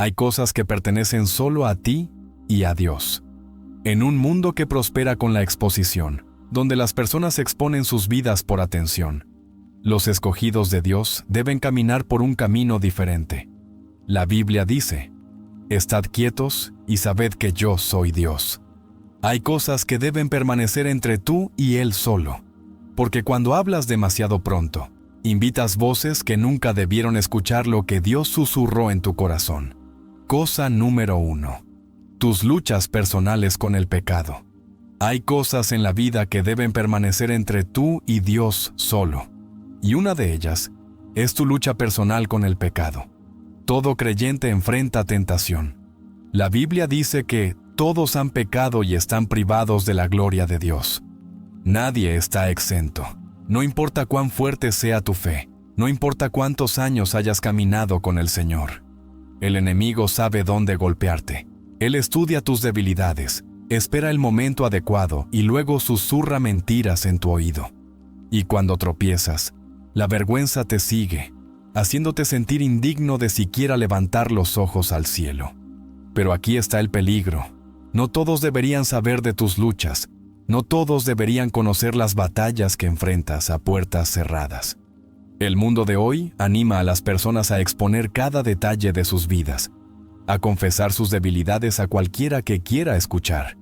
Hay cosas que pertenecen solo a ti y a Dios. En un mundo que prospera con la exposición, donde las personas exponen sus vidas por atención, los escogidos de Dios deben caminar por un camino diferente. La Biblia dice: «Estad quietos y sabed que yo soy Dios». Hay cosas que deben permanecer entre tú y Él solo, porque cuando hablas demasiado pronto, invitas voces que nunca debieron escuchar lo que Dios susurró en tu corazón. Cosa número 1. Tus luchas personales con el pecado. Hay cosas en la vida que deben permanecer entre tú y Dios solo, y una de ellas es tu lucha personal con el pecado. Todo creyente enfrenta tentación. La Biblia dice que todos han pecado y están privados de la gloria de Dios. Nadie está exento. No importa cuán fuerte sea tu fe, no importa cuántos años hayas caminado con el Señor. El enemigo sabe dónde golpearte. Él estudia tus debilidades, espera el momento adecuado y luego susurra mentiras en tu oído. Y cuando tropiezas, la vergüenza te sigue, haciéndote sentir indigno de siquiera levantar los ojos al cielo. Pero aquí está el peligro. No todos deberían saber de tus luchas. No todos deberían conocer las batallas que enfrentas a puertas cerradas. El mundo de hoy anima a las personas a exponer cada detalle de sus vidas, a confesar sus debilidades a cualquiera que quiera escuchar.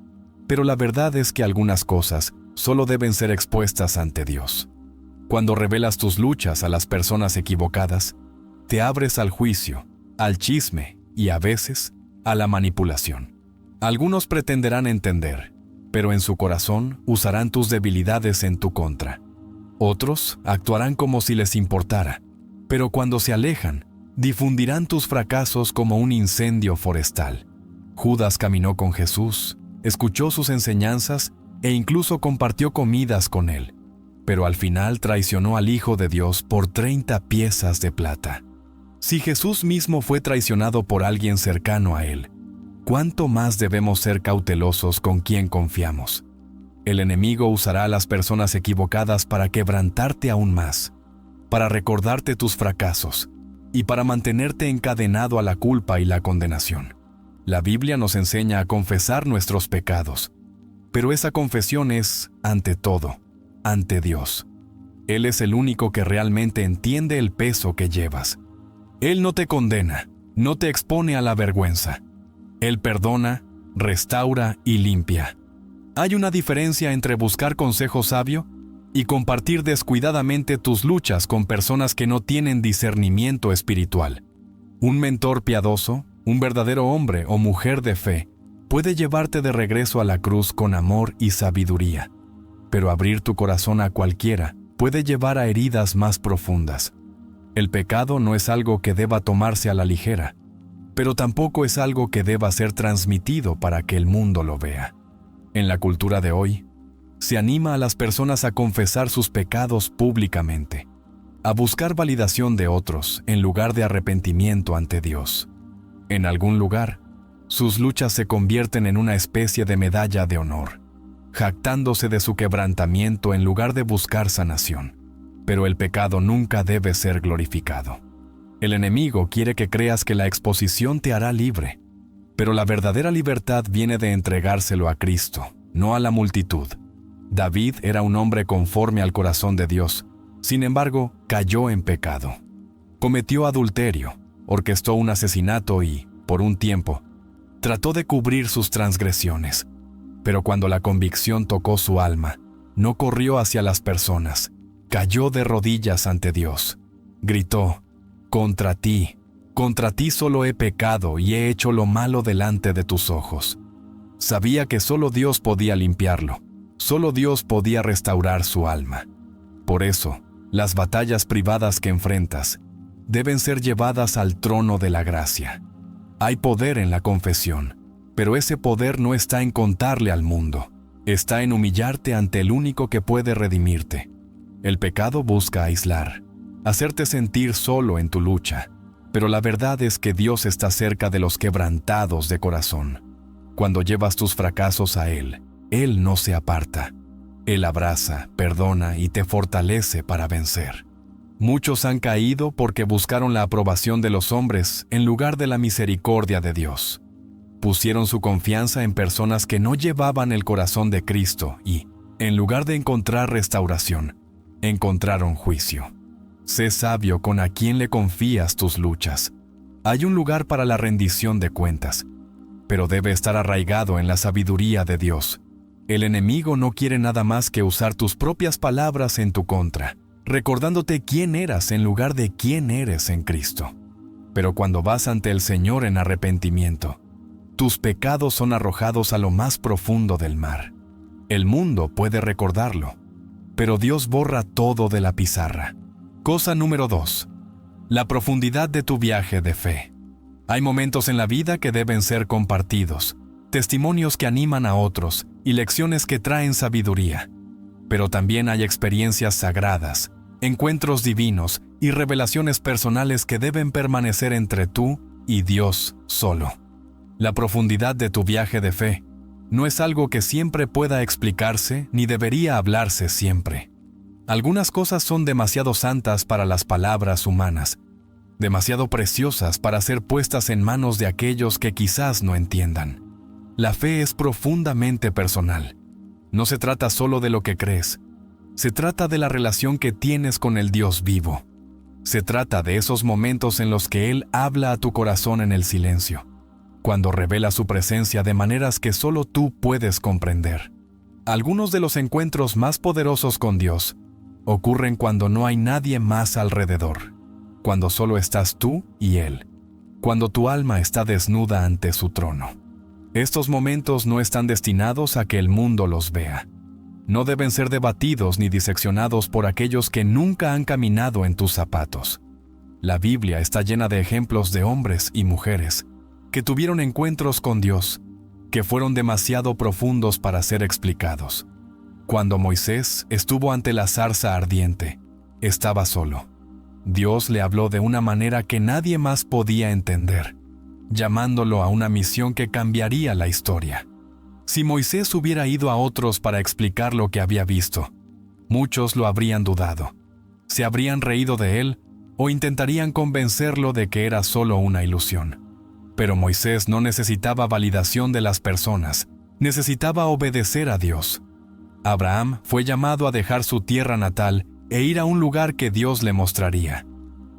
Pero la verdad es que algunas cosas solo deben ser expuestas ante Dios. Cuando revelas tus luchas a las personas equivocadas, te abres al juicio, al chisme y a veces a la manipulación. Algunos pretenderán entender, pero en su corazón usarán tus debilidades en tu contra. Otros actuarán como si les importara, pero cuando se alejan, difundirán tus fracasos como un incendio forestal. Judas caminó con Jesús, escuchó sus enseñanzas e incluso compartió comidas con él, pero al final traicionó al Hijo de Dios por 30 piezas de plata. Si Jesús mismo fue traicionado por alguien cercano a él, ¿cuánto más debemos ser cautelosos con quién confiamos? El enemigo usará a las personas equivocadas para quebrantarte aún más, para recordarte tus fracasos y para mantenerte encadenado a la culpa y la condenación. La Biblia nos enseña a confesar nuestros pecados, pero esa confesión es, ante todo, ante Dios. Él es el único que realmente entiende el peso que llevas. Él no te condena, no te expone a la vergüenza. Él perdona, restaura y limpia. Hay una diferencia entre buscar consejo sabio y compartir descuidadamente tus luchas con personas que no tienen discernimiento espiritual. Un mentor piadoso, un verdadero hombre o mujer de fe, puede llevarte de regreso a la cruz con amor y sabiduría. Pero abrir tu corazón a cualquiera puede llevar a heridas más profundas. El pecado no es algo que deba tomarse a la ligera, pero tampoco es algo que deba ser transmitido para que el mundo lo vea. En la cultura de hoy, se anima a las personas a confesar sus pecados públicamente, a buscar validación de otros en lugar de arrepentimiento ante Dios. En algún lugar, sus luchas se convierten en una especie de medalla de honor, jactándose de su quebrantamiento en lugar de buscar sanación. Pero el pecado nunca debe ser glorificado. El enemigo quiere que creas que la exposición te hará libre, pero la verdadera libertad viene de entregárselo a Cristo, no a la multitud. David era un hombre conforme al corazón de Dios, sin embargo, cayó en pecado. Cometió adulterio, orquestó un asesinato y, por un tiempo, trató de cubrir sus transgresiones. Pero cuando la convicción tocó su alma, no corrió hacia las personas, cayó de rodillas ante Dios. Gritó: contra ti solo he pecado y he hecho lo malo delante de tus ojos. Sabía que solo Dios podía limpiarlo, solo Dios podía restaurar su alma. Por eso, las batallas privadas que enfrentas deben ser llevadas al trono de la gracia. Hay poder en la confesión, pero ese poder no está en contarle al mundo, está en humillarte ante el único que puede redimirte. El pecado busca aislar, hacerte sentir solo en tu lucha, pero la verdad es que Dios está cerca de los quebrantados de corazón. Cuando llevas tus fracasos a Él, Él no se aparta. Él abraza, perdona y te fortalece para vencer. Muchos han caído porque buscaron la aprobación de los hombres en lugar de la misericordia de Dios. Pusieron su confianza en personas que no llevaban el corazón de Cristo y, en lugar de encontrar restauración, encontraron juicio. Sé sabio con a quién le confías tus luchas. Hay un lugar para la rendición de cuentas, pero debe estar arraigado en la sabiduría de Dios. El enemigo no quiere nada más que usar tus propias palabras en tu contra, recordándote quién eras en lugar de quién eres en Cristo. Pero cuando vas ante el Señor en arrepentimiento, tus pecados son arrojados a lo más profundo del mar. El mundo puede recordarlo, pero Dios borra todo de la pizarra. Cosa número 2. La profundidad de tu viaje de fe. Hay momentos en la vida que deben ser compartidos, testimonios que animan a otros y lecciones que traen sabiduría. Pero también hay experiencias sagradas, encuentros divinos y revelaciones personales que deben permanecer entre tú y Dios solo. La profundidad de tu viaje de fe no es algo que siempre pueda explicarse ni debería hablarse siempre. Algunas cosas son demasiado santas para las palabras humanas, demasiado preciosas para ser puestas en manos de aquellos que quizás no entiendan. La fe es profundamente personal. No se trata solo de lo que crees. Se trata de la relación que tienes con el Dios vivo. Se trata de esos momentos en los que Él habla a tu corazón en el silencio, cuando revela su presencia de maneras que solo tú puedes comprender. Algunos de los encuentros más poderosos con Dios ocurren cuando no hay nadie más alrededor, cuando solo estás tú y Él, cuando tu alma está desnuda ante su trono. Estos momentos no están destinados a que el mundo los vea. No deben ser debatidos ni diseccionados por aquellos que nunca han caminado en tus zapatos. La Biblia está llena de ejemplos de hombres y mujeres que tuvieron encuentros con Dios, que fueron demasiado profundos para ser explicados. Cuando Moisés estuvo ante la zarza ardiente, estaba solo. Dios le habló de una manera que nadie más podía entender, llamándolo a una misión que cambiaría la historia. Si Moisés hubiera ido a otros para explicar lo que había visto, muchos lo habrían dudado, se habrían reído de él o intentarían convencerlo de que era solo una ilusión. Pero Moisés no necesitaba validación de las personas, necesitaba obedecer a Dios. Abraham fue llamado a dejar su tierra natal e ir a un lugar que Dios le mostraría.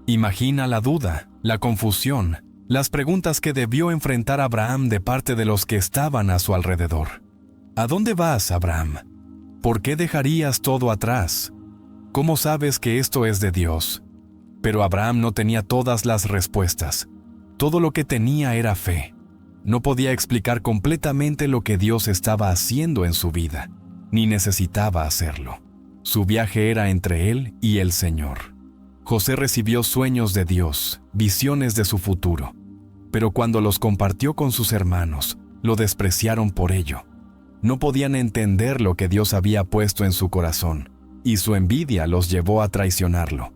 Imagina la duda, la confusión, las preguntas que debió enfrentar Abraham de parte de los que estaban a su alrededor. ¿A dónde vas, Abraham? ¿Por qué dejarías todo atrás? ¿Cómo sabes que esto es de Dios? Pero Abraham no tenía todas las respuestas. Todo lo que tenía era fe. No podía explicar completamente lo que Dios estaba haciendo en su vida, ni necesitaba hacerlo. Su viaje era entre él y el Señor. José recibió sueños de Dios, visiones de su futuro, pero cuando los compartió con sus hermanos, lo despreciaron por ello. No podían entender lo que Dios había puesto en su corazón, y su envidia los llevó a traicionarlo.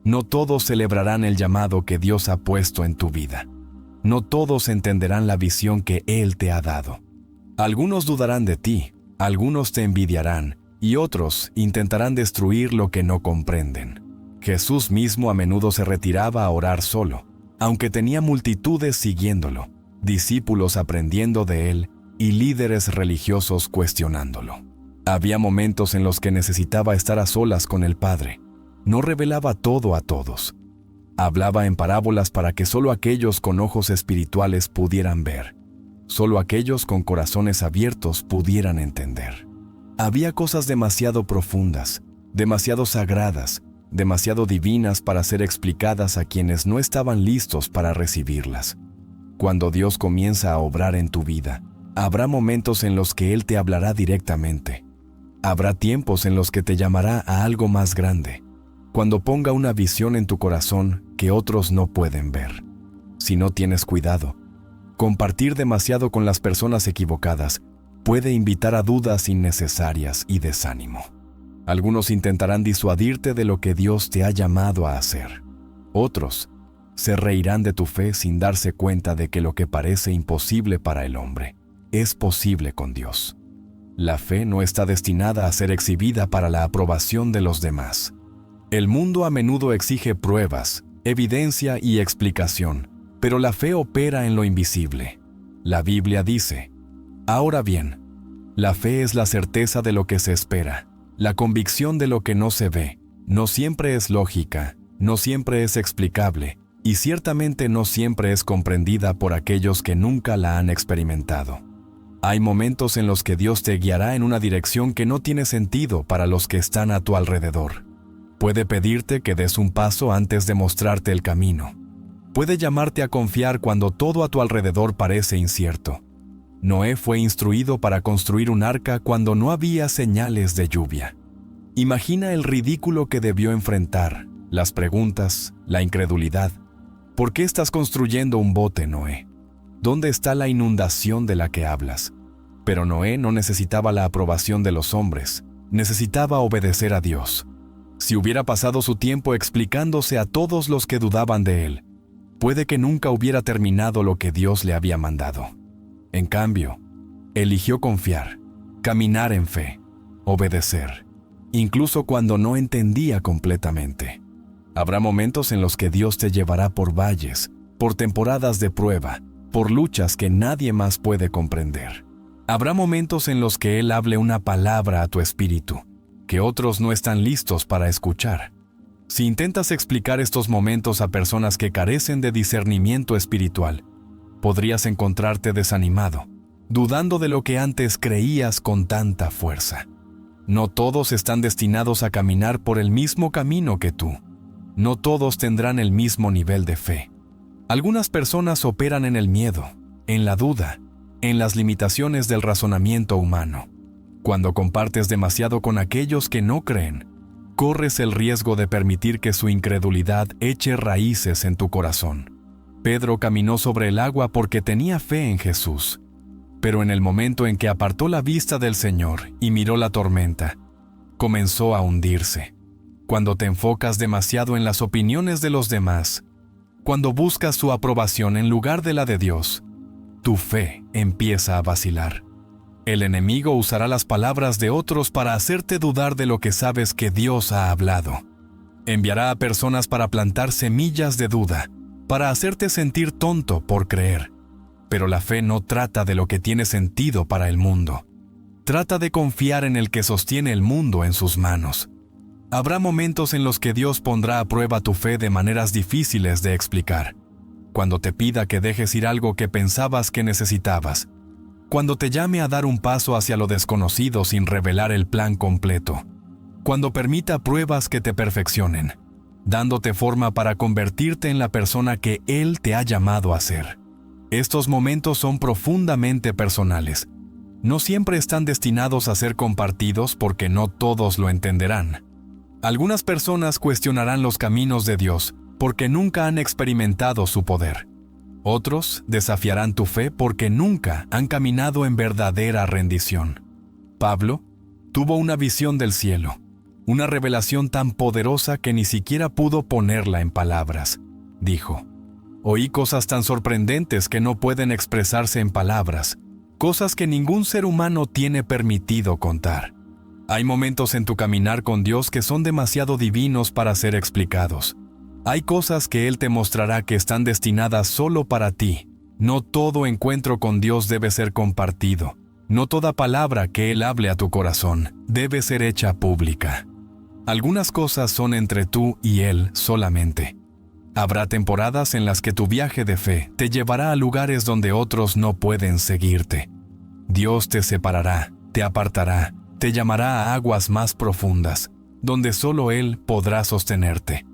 No todos celebrarán el llamado que Dios ha puesto en tu vida. No todos entenderán la visión que Él te ha dado. Algunos dudarán de ti, algunos te envidiarán, y otros intentarán destruir lo que no comprenden. Jesús mismo a menudo se retiraba a orar solo, aunque tenía multitudes siguiéndolo, discípulos aprendiendo de Él y líderes religiosos cuestionándolo. Había momentos en los que necesitaba estar a solas con el Padre. No revelaba todo a todos. Hablaba en parábolas para que solo aquellos con ojos espirituales pudieran ver. Solo aquellos con corazones abiertos pudieran entender. Había cosas demasiado profundas, demasiado sagradas, demasiado divinas para ser explicadas a quienes no estaban listos para recibirlas. Cuando Dios comienza a obrar en tu vida, habrá momentos en los que Él te hablará directamente. Habrá tiempos en los que te llamará a algo más grande, cuando ponga una visión en tu corazón que otros no pueden ver. Si no tienes cuidado, compartir demasiado con las personas equivocadas puede invitar a dudas innecesarias y desánimo. Algunos intentarán disuadirte de lo que Dios te ha llamado a hacer. Otros se reirán de tu fe sin darse cuenta de que lo que parece imposible para el hombre es posible con Dios. La fe no está destinada a ser exhibida para la aprobación de los demás. El mundo a menudo exige pruebas, evidencia y explicación, pero la fe opera en lo invisible. La Biblia dice: ahora bien, la fe es la certeza de lo que se espera, la convicción de lo que no se ve. No siempre es lógica, no siempre es explicable, y ciertamente no siempre es comprendida por aquellos que nunca la han experimentado. Hay momentos en los que Dios te guiará en una dirección que no tiene sentido para los que están a tu alrededor. Puede pedirte que des un paso antes de mostrarte el camino. Puede llamarte a confiar cuando todo a tu alrededor parece incierto. Noé fue instruido para construir un arca cuando no había señales de lluvia. Imagina el ridículo que debió enfrentar, las preguntas, la incredulidad. ¿Por qué estás construyendo un bote, Noé? ¿Dónde está la inundación de la que hablas? Pero Noé no necesitaba la aprobación de los hombres, necesitaba obedecer a Dios. Si hubiera pasado su tiempo explicándose a todos los que dudaban de él, puede que nunca hubiera terminado lo que Dios le había mandado. En cambio, eligió confiar, caminar en fe, obedecer, incluso cuando no entendía completamente. Habrá momentos en los que Dios te llevará por valles, por temporadas de prueba, por luchas que nadie más puede comprender. Habrá momentos en los que Él hable una palabra a tu espíritu, que otros no están listos para escuchar. Si intentas explicar estos momentos a personas que carecen de discernimiento espiritual, podrías encontrarte desanimado, dudando de lo que antes creías con tanta fuerza. No todos están destinados a caminar por el mismo camino que tú. No todos tendrán el mismo nivel de fe. Algunas personas operan en el miedo, en la duda, en las limitaciones del razonamiento humano. Cuando compartes demasiado con aquellos que no creen, corres el riesgo de permitir que su incredulidad eche raíces en tu corazón. Pedro caminó sobre el agua porque tenía fe en Jesús. Pero en el momento en que apartó la vista del Señor y miró la tormenta, comenzó a hundirse. Cuando te enfocas demasiado en las opiniones de los demás, cuando buscas su aprobación en lugar de la de Dios, tu fe empieza a vacilar. El enemigo usará las palabras de otros para hacerte dudar de lo que sabes que Dios ha hablado. Enviará a personas para plantar semillas de duda, para hacerte sentir tonto por creer. Pero la fe no trata de lo que tiene sentido para el mundo. Trata de confiar en el que sostiene el mundo en sus manos. Habrá momentos en los que Dios pondrá a prueba tu fe de maneras difíciles de explicar. Cuando te pida que dejes ir algo que pensabas que necesitabas. Cuando te llame a dar un paso hacia lo desconocido sin revelar el plan completo. Cuando permita pruebas que te perfeccionen, dándote forma para convertirte en la persona que Él te ha llamado a ser. Estos momentos son profundamente personales. No siempre están destinados a ser compartidos porque no todos lo entenderán. Algunas personas cuestionarán los caminos de Dios porque nunca han experimentado su poder. Otros desafiarán tu fe porque nunca han caminado en verdadera rendición. Pablo tuvo una visión del cielo, una revelación tan poderosa que ni siquiera pudo ponerla en palabras. Dijo: oí cosas tan sorprendentes que no pueden expresarse en palabras, cosas que ningún ser humano tiene permitido contar. Hay momentos en tu caminar con Dios que son demasiado divinos para ser explicados. Hay cosas que Él te mostrará que están destinadas solo para ti. No todo encuentro con Dios debe ser compartido. No toda palabra que Él hable a tu corazón debe ser hecha pública. Algunas cosas son entre tú y Él solamente. Habrá temporadas en las que tu viaje de fe te llevará a lugares donde otros no pueden seguirte. Dios te separará, te apartará, te llamará a aguas más profundas, donde solo Él podrá sostenerte.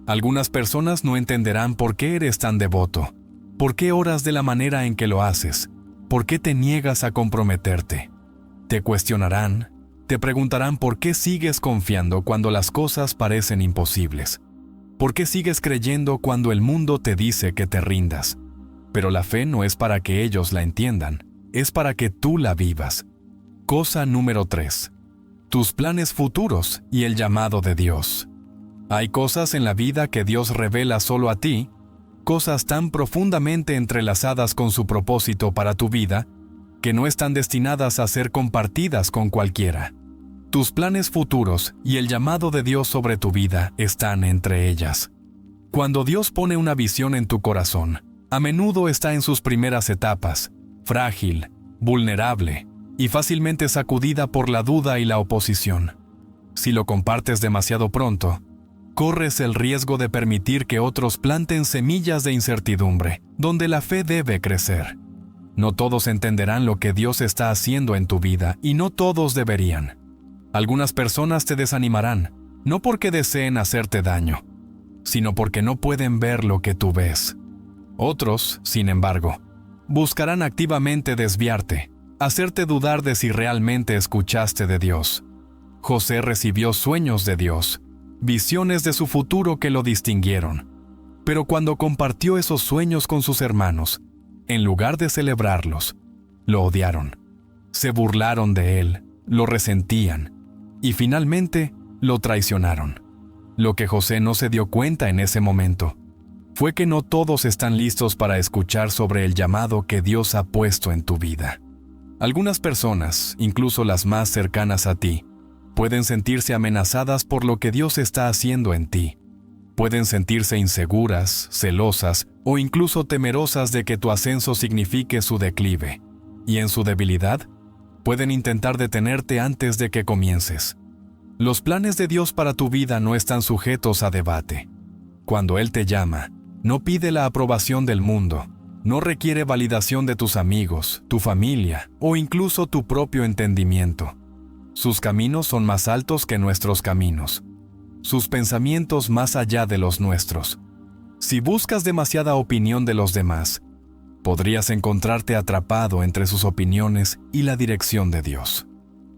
Algunas personas no entenderán por qué eres tan devoto, por qué oras de la manera en que lo haces, por qué te niegas a comprometerte. Te cuestionarán, te preguntarán por qué sigues confiando cuando las cosas parecen imposibles. ¿Por qué sigues creyendo cuando el mundo te dice que te rindas? Pero la fe no es para que ellos la entiendan, es para que tú la vivas. Cosa número 3. Tus planes futuros y el llamado de Dios. Hay cosas en la vida que Dios revela solo a ti, cosas tan profundamente entrelazadas con su propósito para tu vida, que no están destinadas a ser compartidas con cualquiera. Tus planes futuros y el llamado de Dios sobre tu vida están entre ellas. Cuando Dios pone una visión en tu corazón, a menudo está en sus primeras etapas, frágil, vulnerable y fácilmente sacudida por la duda y la oposición. Si lo compartes demasiado pronto, corres el riesgo de permitir que otros planten semillas de incertidumbre, donde la fe debe crecer. No todos entenderán lo que Dios está haciendo en tu vida y no todos deberían. Algunas personas te desanimarán, no porque deseen hacerte daño, sino porque no pueden ver lo que tú ves. Otros, sin embargo, buscarán activamente desviarte, hacerte dudar de si realmente escuchaste de Dios. José recibió sueños de Dios, visiones de su futuro que lo distinguieron. Pero cuando compartió esos sueños con sus hermanos, en lugar de celebrarlos, lo odiaron. Se burlaron de él, lo resentían y finalmente lo traicionaron. Lo que José no se dio cuenta en ese momento fue que no todos están listos para escuchar sobre el llamado que Dios ha puesto en tu vida. Algunas personas, incluso las más cercanas a ti, pueden sentirse amenazadas por lo que Dios está haciendo en ti. Pueden sentirse inseguras, celosas o incluso temerosas de que tu ascenso signifique su declive. Y en su debilidad, pueden intentar detenerte antes de que comiences. Los planes de Dios para tu vida no están sujetos a debate. Cuando Él te llama, no pide la aprobación del mundo, no requiere validación de tus amigos, tu familia o incluso tu propio entendimiento. Sus caminos son más altos que nuestros caminos, sus pensamientos más allá de los nuestros. Si buscas demasiada opinión de los demás, podrías encontrarte atrapado entre sus opiniones y la dirección de Dios.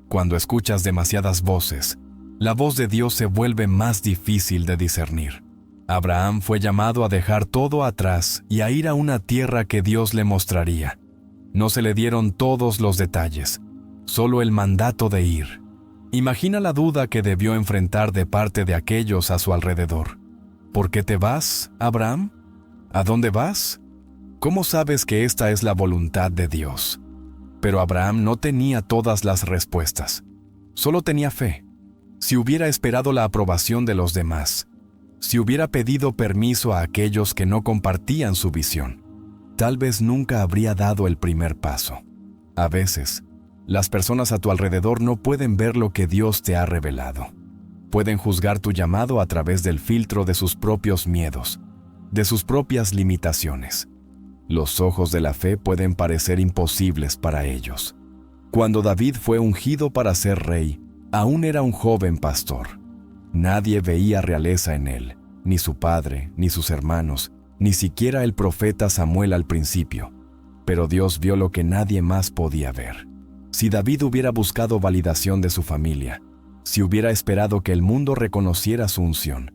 Cuando escuchas demasiadas voces, la voz de Dios se vuelve más difícil de discernir. Abraham fue llamado a dejar todo atrás y a ir a una tierra que Dios le mostraría. No se le dieron todos los detalles, solo el mandato de ir. Imagina la duda que debió enfrentar de parte de aquellos a su alrededor. ¿Por qué te vas, Abraham? ¿A dónde vas? ¿Cómo sabes que esta es la voluntad de Dios? Pero Abraham no tenía todas las respuestas. Solo tenía fe. Si hubiera esperado la aprobación de los demás, si hubiera pedido permiso a aquellos que no compartían su visión, tal vez nunca habría dado el primer paso. A veces, las personas a tu alrededor no pueden ver lo que Dios te ha revelado. Pueden juzgar tu llamado a través del filtro de sus propios miedos, de sus propias limitaciones. Los ojos de la fe pueden parecer imposibles para ellos. Cuando David fue ungido para ser rey, aún era un joven pastor. Nadie veía realeza en él, ni su padre, ni sus hermanos, ni siquiera el profeta Samuel al principio. Pero Dios vio lo que nadie más podía ver. Si David hubiera buscado validación de su familia, si hubiera esperado que el mundo reconociera su unción,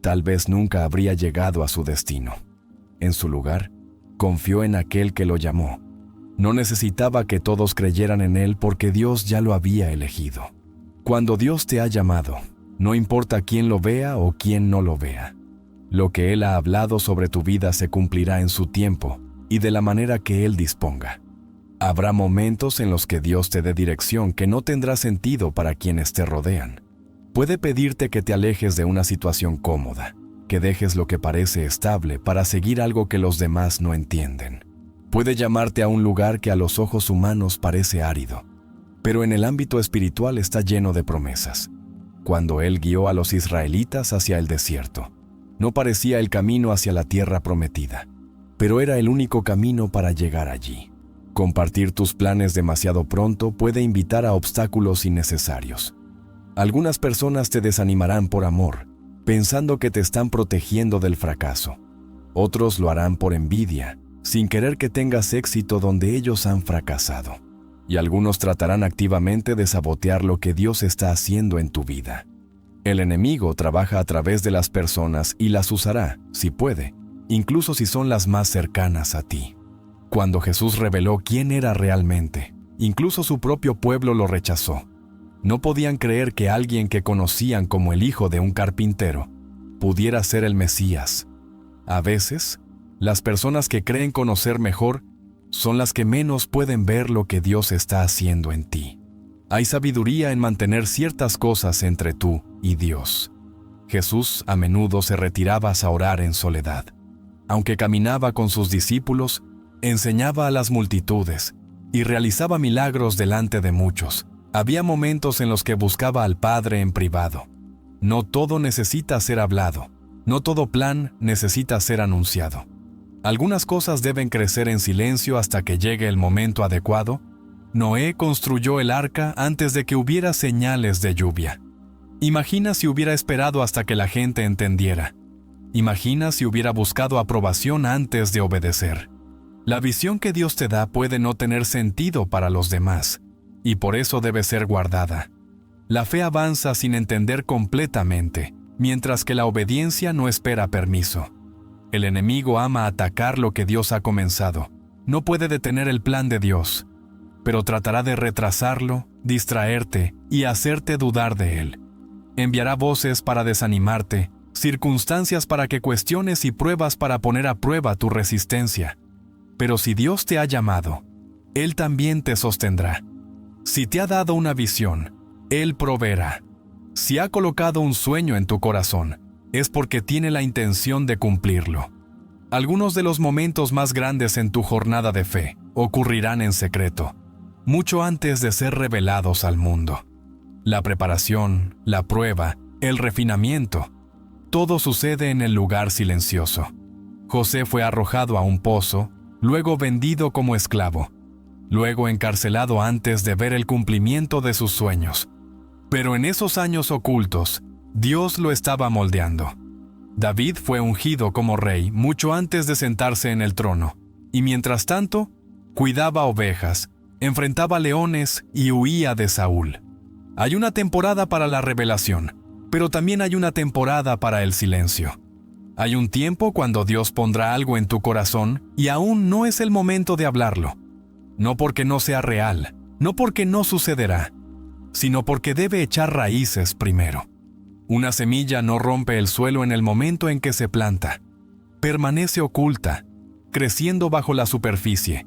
tal vez nunca habría llegado a su destino. En su lugar, confió en aquel que lo llamó. No necesitaba que todos creyeran en él porque Dios ya lo había elegido. Cuando Dios te ha llamado, no importa quién lo vea o quién no lo vea. Lo que Él ha hablado sobre tu vida se cumplirá en su tiempo y de la manera que Él disponga. Habrá momentos en los que Dios te dé dirección que no tendrá sentido para quienes te rodean. Puede pedirte que te alejes de una situación cómoda, que dejes lo que parece estable para seguir algo que los demás no entienden. Puede llamarte a un lugar que a los ojos humanos parece árido, pero en el ámbito espiritual está lleno de promesas. Cuando Él guió a los israelitas hacia el desierto, no parecía el camino hacia la tierra prometida, pero era el único camino para llegar allí. Compartir tus planes demasiado pronto puede invitar a obstáculos innecesarios. Algunas personas te desanimarán por amor, pensando que te están protegiendo del fracaso. Otros lo harán por envidia, sin querer que tengas éxito donde ellos han fracasado. Y algunos tratarán activamente de sabotear lo que Dios está haciendo en tu vida. El enemigo trabaja a través de las personas y las usará, si puede, incluso si son las más cercanas a ti. Cuando Jesús reveló quién era realmente, incluso su propio pueblo lo rechazó. No podían creer que alguien que conocían como el hijo de un carpintero pudiera ser el Mesías. A veces, las personas que creen conocer mejor son las que menos pueden ver lo que Dios está haciendo en ti. Hay sabiduría en mantener ciertas cosas entre tú y Dios. Jesús a menudo se retiraba a orar en soledad. Aunque caminaba con sus discípulos, enseñaba a las multitudes y realizaba milagros delante de muchos. Había momentos en los que buscaba al Padre en privado. No todo necesita ser hablado. No todo plan necesita ser anunciado. Algunas cosas deben crecer en silencio hasta que llegue el momento adecuado. Noé construyó el arca antes de que hubiera señales de lluvia. Imagina si hubiera esperado hasta que la gente entendiera. Imagina si hubiera buscado aprobación antes de obedecer. La visión que Dios te da puede no tener sentido para los demás, y por eso debe ser guardada. La fe avanza sin entender completamente, mientras que la obediencia no espera permiso. El enemigo ama atacar lo que Dios ha comenzado. No puede detener el plan de Dios, pero tratará de retrasarlo, distraerte y hacerte dudar de él. Enviará voces para desanimarte, circunstancias para que cuestiones y pruebas para poner a prueba tu resistencia. Pero si Dios te ha llamado, Él también te sostendrá. Si te ha dado una visión, Él proveerá. Si ha colocado un sueño en tu corazón, es porque tiene la intención de cumplirlo. Algunos de los momentos más grandes en tu jornada de fe ocurrirán en secreto, mucho antes de ser revelados al mundo. La preparación, la prueba, el refinamiento, todo sucede en el lugar silencioso. José fue arrojado a un pozo, luego vendido como esclavo, luego encarcelado antes de ver el cumplimiento de sus sueños. Pero en esos años ocultos, Dios lo estaba moldeando. David fue ungido como rey mucho antes de sentarse en el trono, y mientras tanto, cuidaba ovejas, enfrentaba leones y huía de Saúl. Hay una temporada para la revelación, pero también hay una temporada para el silencio. Hay un tiempo cuando Dios pondrá algo en tu corazón y aún no es el momento de hablarlo. No porque no sea real, no porque no sucederá, sino porque debe echar raíces primero. Una semilla no rompe el suelo en el momento en que se planta. Permanece oculta, creciendo bajo la superficie,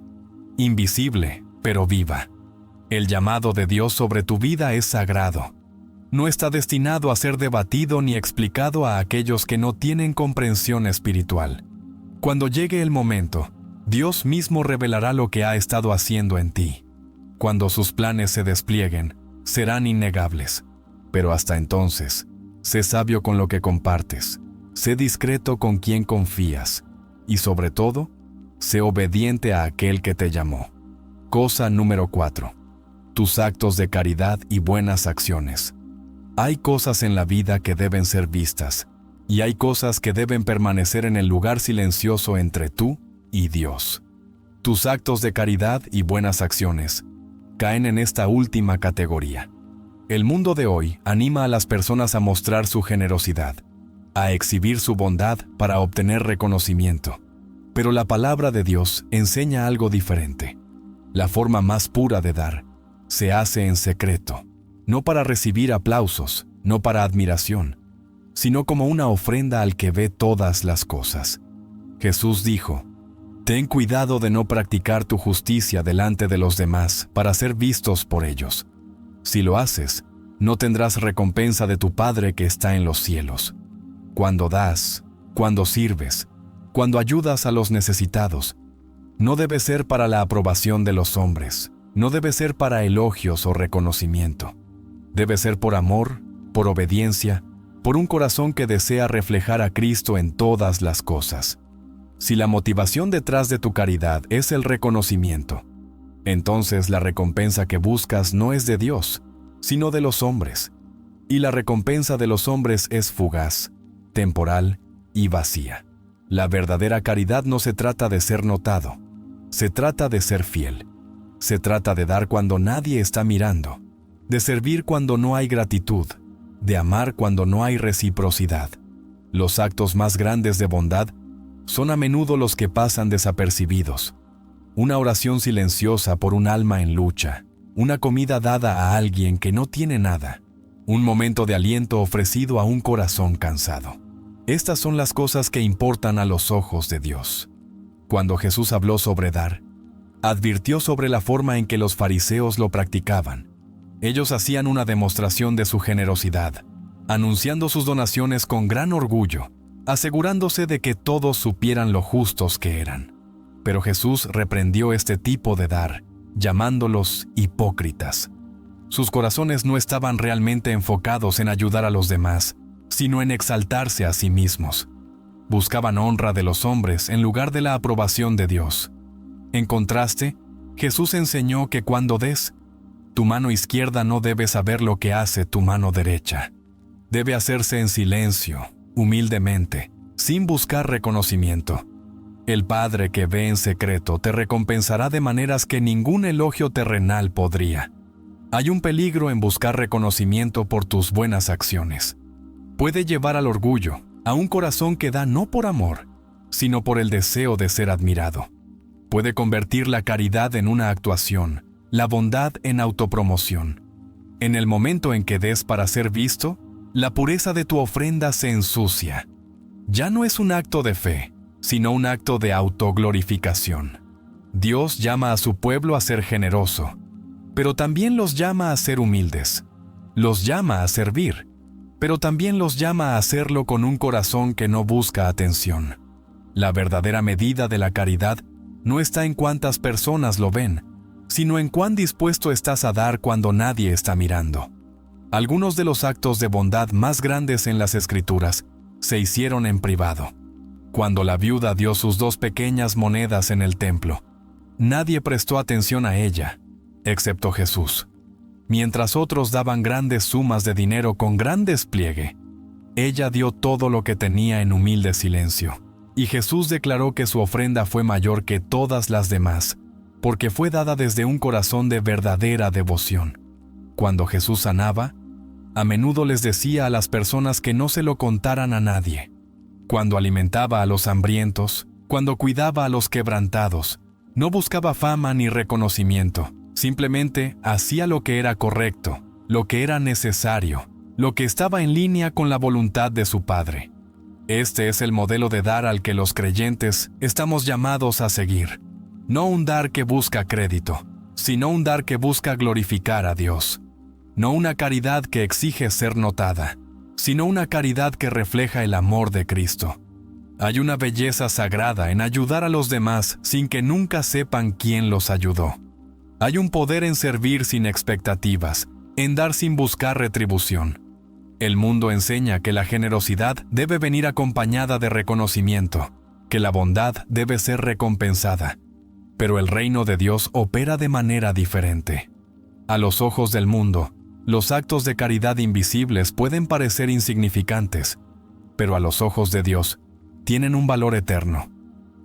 invisible, pero viva. El llamado de Dios sobre tu vida es sagrado. No está destinado a ser debatido ni explicado a aquellos que no tienen comprensión espiritual. Cuando llegue el momento, Dios mismo revelará lo que ha estado haciendo en ti. Cuando sus planes se desplieguen, serán innegables. Pero hasta entonces, sé sabio con lo que compartes, sé discreto con quien confías, y sobre todo, sé obediente a aquel que te llamó. Cosa número 4. Tus actos de caridad y buenas acciones. Hay cosas en la vida que deben ser vistas, y hay cosas que deben permanecer en el lugar silencioso entre tú y Dios. Tus actos de caridad y buenas acciones caen en esta última categoría. El mundo de hoy anima a las personas a mostrar su generosidad, a exhibir su bondad para obtener reconocimiento. Pero la palabra de Dios enseña algo diferente. La forma más pura de dar se hace en secreto, no para recibir aplausos, no para admiración, sino como una ofrenda al que ve todas las cosas. Jesús dijo: «Ten cuidado de no practicar tu justicia delante de los demás para ser vistos por ellos. Si lo haces, no tendrás recompensa de tu Padre que está en los cielos». Cuando das, cuando sirves, cuando ayudas a los necesitados, no debe ser para la aprobación de los hombres, no debe ser para elogios o reconocimiento. Debe ser por amor, por obediencia, por un corazón que desea reflejar a Cristo en todas las cosas. Si la motivación detrás de tu caridad es el reconocimiento, entonces la recompensa que buscas no es de Dios, sino de los hombres. Y la recompensa de los hombres es fugaz, temporal y vacía. La verdadera caridad no se trata de ser notado, se trata de ser fiel. Se trata de dar cuando nadie está mirando, de servir cuando no hay gratitud, de amar cuando no hay reciprocidad. Los actos más grandes de bondad son a menudo los que pasan desapercibidos. Una oración silenciosa por un alma en lucha, una comida dada a alguien que no tiene nada, un momento de aliento ofrecido a un corazón cansado. Estas son las cosas que importan a los ojos de Dios. Cuando Jesús habló sobre dar, advirtió sobre la forma en que los fariseos lo practicaban. Ellos hacían una demostración de su generosidad, anunciando sus donaciones con gran orgullo, asegurándose de que todos supieran lo justos que eran. Pero Jesús reprendió este tipo de dar, llamándolos hipócritas. Sus corazones no estaban realmente enfocados en ayudar a los demás, sino en exaltarse a sí mismos. Buscaban honra de los hombres en lugar de la aprobación de Dios. En contraste, Jesús enseñó que cuando des, tu mano izquierda no debe saber lo que hace tu mano derecha. Debe hacerse en silencio, humildemente, sin buscar reconocimiento. El Padre que ve en secreto te recompensará de maneras que ningún elogio terrenal podría. Hay un peligro en buscar reconocimiento por tus buenas acciones. Puede llevar al orgullo, a un corazón que da no por amor, sino por el deseo de ser admirado. Puede convertir la caridad en una actuación, la bondad en autopromoción. En el momento en que des para ser visto, la pureza de tu ofrenda se ensucia. Ya no es un acto de fe, sino un acto de autoglorificación. Dios llama a su pueblo a ser generoso, pero también los llama a ser humildes. Los llama a servir, pero también los llama a hacerlo con un corazón que no busca atención. La verdadera medida de la caridad no está en cuántas personas lo ven, sino en cuán dispuesto estás a dar cuando nadie está mirando. Algunos de los actos de bondad más grandes en las Escrituras se hicieron en privado. Cuando la viuda dio sus 2 pequeñas monedas en el templo, nadie prestó atención a ella, excepto Jesús. Mientras otros daban grandes sumas de dinero con gran despliegue, ella dio todo lo que tenía en humilde silencio. Y Jesús declaró que su ofrenda fue mayor que todas las demás, porque fue dada desde un corazón de verdadera devoción. Cuando Jesús sanaba, a menudo les decía a las personas que no se lo contaran a nadie. Cuando alimentaba a los hambrientos, cuando cuidaba a los quebrantados, no buscaba fama ni reconocimiento, simplemente hacía lo que era correcto, lo que era necesario, lo que estaba en línea con la voluntad de su Padre. Este es el modelo de dar al que los creyentes estamos llamados a seguir. No un dar que busca crédito, sino un dar que busca glorificar a Dios. No una caridad que exige ser notada, sino una caridad que refleja el amor de Cristo. Hay una belleza sagrada en ayudar a los demás sin que nunca sepan quién los ayudó. Hay un poder en servir sin expectativas, en dar sin buscar retribución. El mundo enseña que la generosidad debe venir acompañada de reconocimiento, que la bondad debe ser recompensada. Pero el reino de Dios opera de manera diferente. A los ojos del mundo, los actos de caridad invisibles pueden parecer insignificantes, pero a los ojos de Dios, tienen un valor eterno.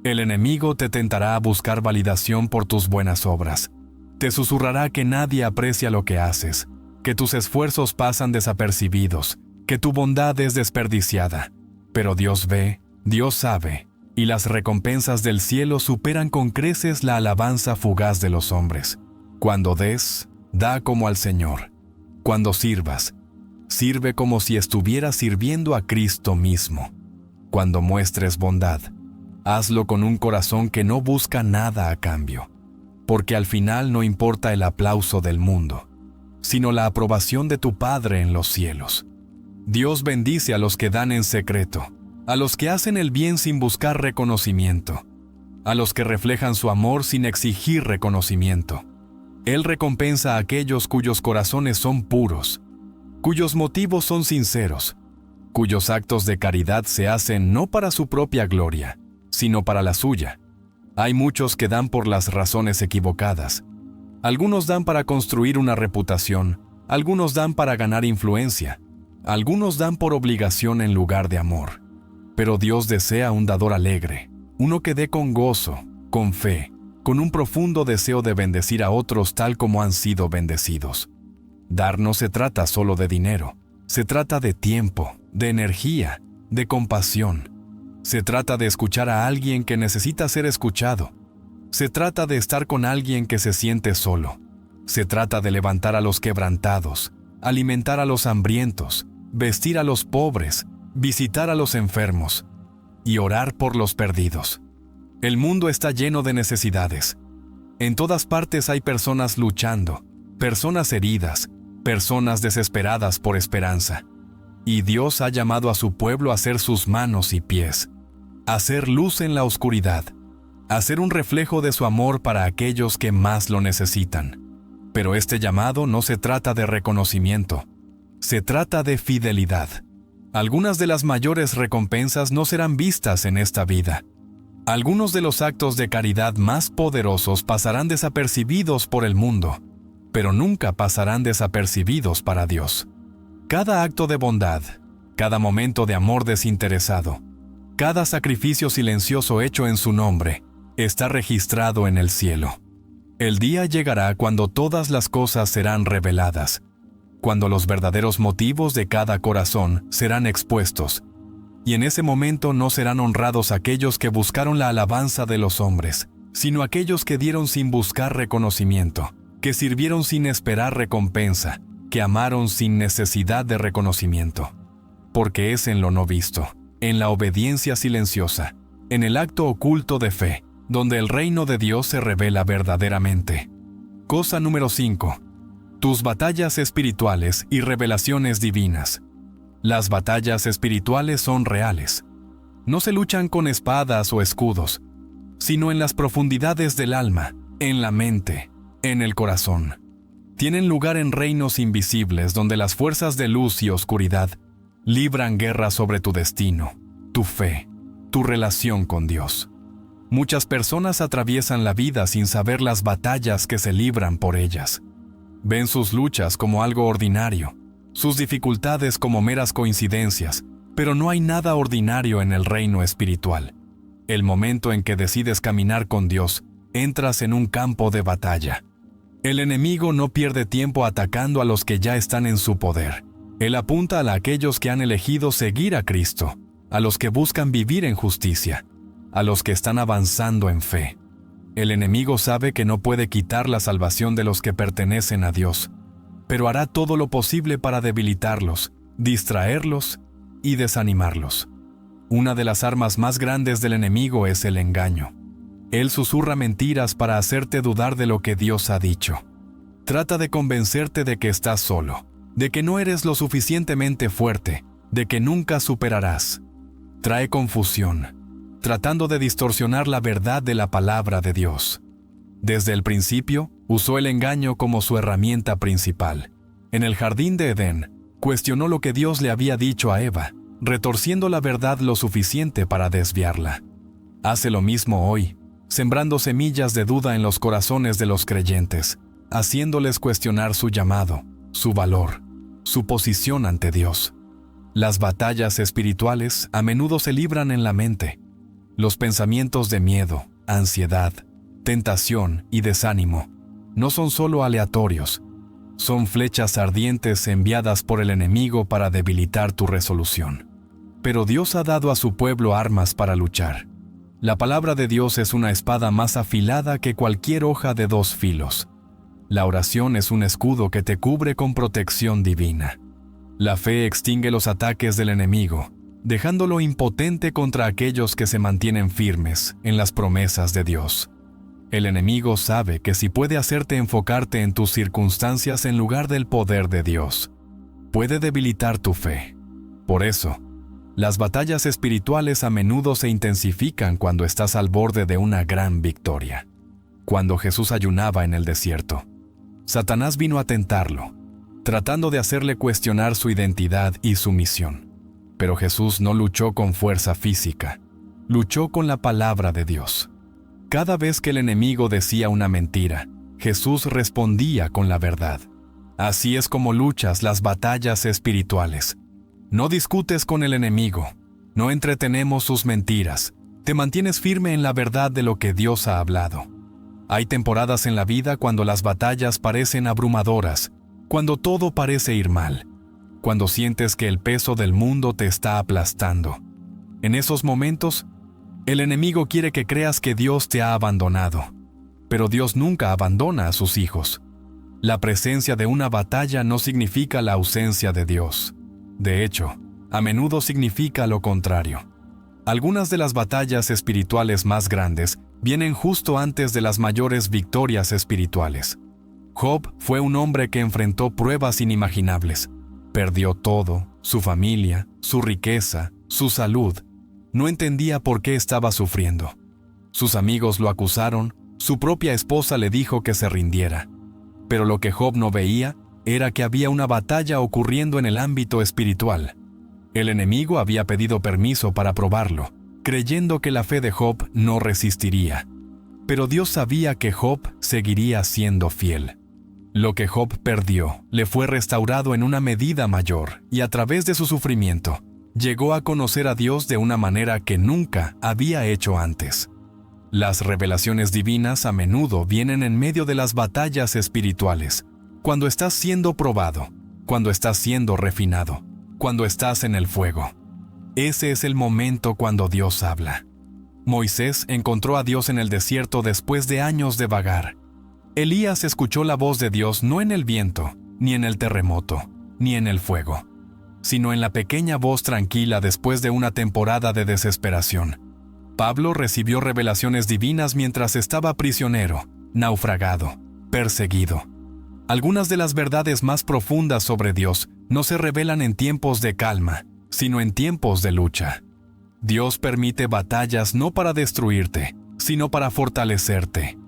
El enemigo te tentará a buscar validación por tus buenas obras. Te susurrará que nadie aprecia lo que haces, que tus esfuerzos pasan desapercibidos, que tu bondad es desperdiciada. Pero Dios ve, Dios sabe, y las recompensas del cielo superan con creces la alabanza fugaz de los hombres. Cuando des, da como al Señor. Cuando sirvas, sirve como si estuvieras sirviendo a Cristo mismo. Cuando muestres bondad, hazlo con un corazón que no busca nada a cambio, porque al final no importa el aplauso del mundo, sino la aprobación de tu Padre en los cielos. Dios bendice a los que dan en secreto, a los que hacen el bien sin buscar reconocimiento, a los que reflejan su amor sin exigir reconocimiento. Él recompensa a aquellos cuyos corazones son puros, cuyos motivos son sinceros, cuyos actos de caridad se hacen no para su propia gloria, sino para la suya. Hay muchos que dan por las razones equivocadas. Algunos dan para construir una reputación, algunos dan para ganar influencia, algunos dan por obligación en lugar de amor. Pero Dios desea un dador alegre, uno que dé con gozo, con fe, con un profundo deseo de bendecir a otros tal como han sido bendecidos. Dar no se trata solo de dinero, se trata de tiempo, de energía, de compasión. Se trata de escuchar a alguien que necesita ser escuchado. Se trata de estar con alguien que se siente solo. Se trata de levantar a los quebrantados, alimentar a los hambrientos, vestir a los pobres, visitar a los enfermos y orar por los perdidos. El mundo está lleno de necesidades. En todas partes hay personas luchando, personas heridas, personas desesperadas por esperanza. Y Dios ha llamado a su pueblo a ser sus manos y pies, a ser luz en la oscuridad, a ser un reflejo de su amor para aquellos que más lo necesitan. Pero este llamado no se trata de reconocimiento, se trata de fidelidad. Algunas de las mayores recompensas no serán vistas en esta vida. Algunos de los actos de caridad más poderosos pasarán desapercibidos por el mundo, pero nunca pasarán desapercibidos para Dios. Cada acto de bondad, cada momento de amor desinteresado, cada sacrificio silencioso hecho en su nombre, está registrado en el cielo. El día llegará cuando todas las cosas serán reveladas, cuando los verdaderos motivos de cada corazón serán expuestos, y en ese momento no serán honrados aquellos que buscaron la alabanza de los hombres, sino aquellos que dieron sin buscar reconocimiento, que sirvieron sin esperar recompensa, que amaron sin necesidad de reconocimiento. Porque es en lo no visto, en la obediencia silenciosa, en el acto oculto de fe, donde el reino de Dios se revela verdaderamente. Cosa número 5. Tus batallas espirituales y revelaciones divinas. Las batallas espirituales son reales. No se luchan con espadas o escudos, sino en las profundidades del alma, en la mente, en el corazón. Tienen lugar en reinos invisibles donde las fuerzas de luz y oscuridad libran guerra sobre tu destino, tu fe, tu relación con Dios. Muchas personas atraviesan la vida sin saber las batallas que se libran por ellas. Ven sus luchas como algo ordinario, sus dificultades como meras coincidencias, pero no hay nada ordinario en el reino espiritual. El momento en que decides caminar con Dios, entras en un campo de batalla. El enemigo no pierde tiempo atacando a los que ya están en su poder. Él apunta a aquellos que han elegido seguir a Cristo, a los que buscan vivir en justicia, a los que están avanzando en fe. El enemigo sabe que no puede quitar la salvación de los que pertenecen a Dios, pero hará todo lo posible para debilitarlos, distraerlos y desanimarlos. Una de las armas más grandes del enemigo es el engaño. Él susurra mentiras para hacerte dudar de lo que Dios ha dicho. Trata de convencerte de que estás solo, de que no eres lo suficientemente fuerte, de que nunca superarás. Trae confusión, tratando de distorsionar la verdad de la palabra de Dios. Desde el principio, usó el engaño como su herramienta principal. En el jardín de Edén, cuestionó lo que Dios le había dicho a Eva, retorciendo la verdad lo suficiente para desviarla. Hace lo mismo hoy, sembrando semillas de duda en los corazones de los creyentes, haciéndoles cuestionar su llamado, su valor, su posición ante Dios. Las batallas espirituales a menudo se libran en la mente. Los pensamientos de miedo, ansiedad, tentación y desánimo no son solo aleatorios, son flechas ardientes enviadas por el enemigo para debilitar tu resolución. Pero Dios ha dado a su pueblo armas para luchar. La palabra de Dios es una espada más afilada que cualquier hoja de 2 filos. La oración es un escudo que te cubre con protección divina. La fe extingue los ataques del enemigo, dejándolo impotente contra aquellos que se mantienen firmes en las promesas de Dios. El enemigo sabe que si puede hacerte enfocarte en tus circunstancias en lugar del poder de Dios, puede debilitar tu fe. Por eso, las batallas espirituales a menudo se intensifican cuando estás al borde de una gran victoria. Cuando Jesús ayunaba en el desierto, Satanás vino a tentarlo, tratando de hacerle cuestionar su identidad y su misión. Pero Jesús no luchó con fuerza física, luchó con la palabra de Dios. Cada vez que el enemigo decía una mentira, Jesús respondía con la verdad. Así es como luchas las batallas espirituales. No discutes con el enemigo, no entretenemos sus mentiras, te mantienes firme en la verdad de lo que Dios ha hablado. Hay temporadas en la vida cuando las batallas parecen abrumadoras, cuando todo parece ir mal, cuando sientes que el peso del mundo te está aplastando. En esos momentos, el enemigo quiere que creas que Dios te ha abandonado, pero Dios nunca abandona a sus hijos. La presencia de una batalla no significa la ausencia de Dios. De hecho, a menudo significa lo contrario. Algunas de las batallas espirituales más grandes vienen justo antes de las mayores victorias espirituales. Job fue un hombre que enfrentó pruebas inimaginables. Perdió todo, su familia, su riqueza, su salud. No entendía por qué estaba sufriendo. Sus amigos lo acusaron, su propia esposa le dijo que se rindiera. Pero lo que Job no veía era que había una batalla ocurriendo en el ámbito espiritual. El enemigo había pedido permiso para probarlo, creyendo que la fe de Job no resistiría. Pero Dios sabía que Job seguiría siendo fiel. Lo que Job perdió le fue restaurado en una medida mayor, y a través de su sufrimiento, llegó a conocer a Dios de una manera que nunca había hecho antes. Las revelaciones divinas a menudo vienen en medio de las batallas espirituales, cuando estás siendo probado, cuando estás siendo refinado, cuando estás en el fuego. Ese es el momento cuando Dios habla. Moisés encontró a Dios en el desierto después de años de vagar. Elías escuchó la voz de Dios no en el viento, ni en el terremoto, ni en el fuego, sino en la pequeña voz tranquila después de una temporada de desesperación. Pablo recibió revelaciones divinas mientras estaba prisionero, naufragado, perseguido. Algunas de las verdades más profundas sobre Dios no se revelan en tiempos de calma, sino en tiempos de lucha. Dios permite batallas no para destruirte, sino para fortalecerte.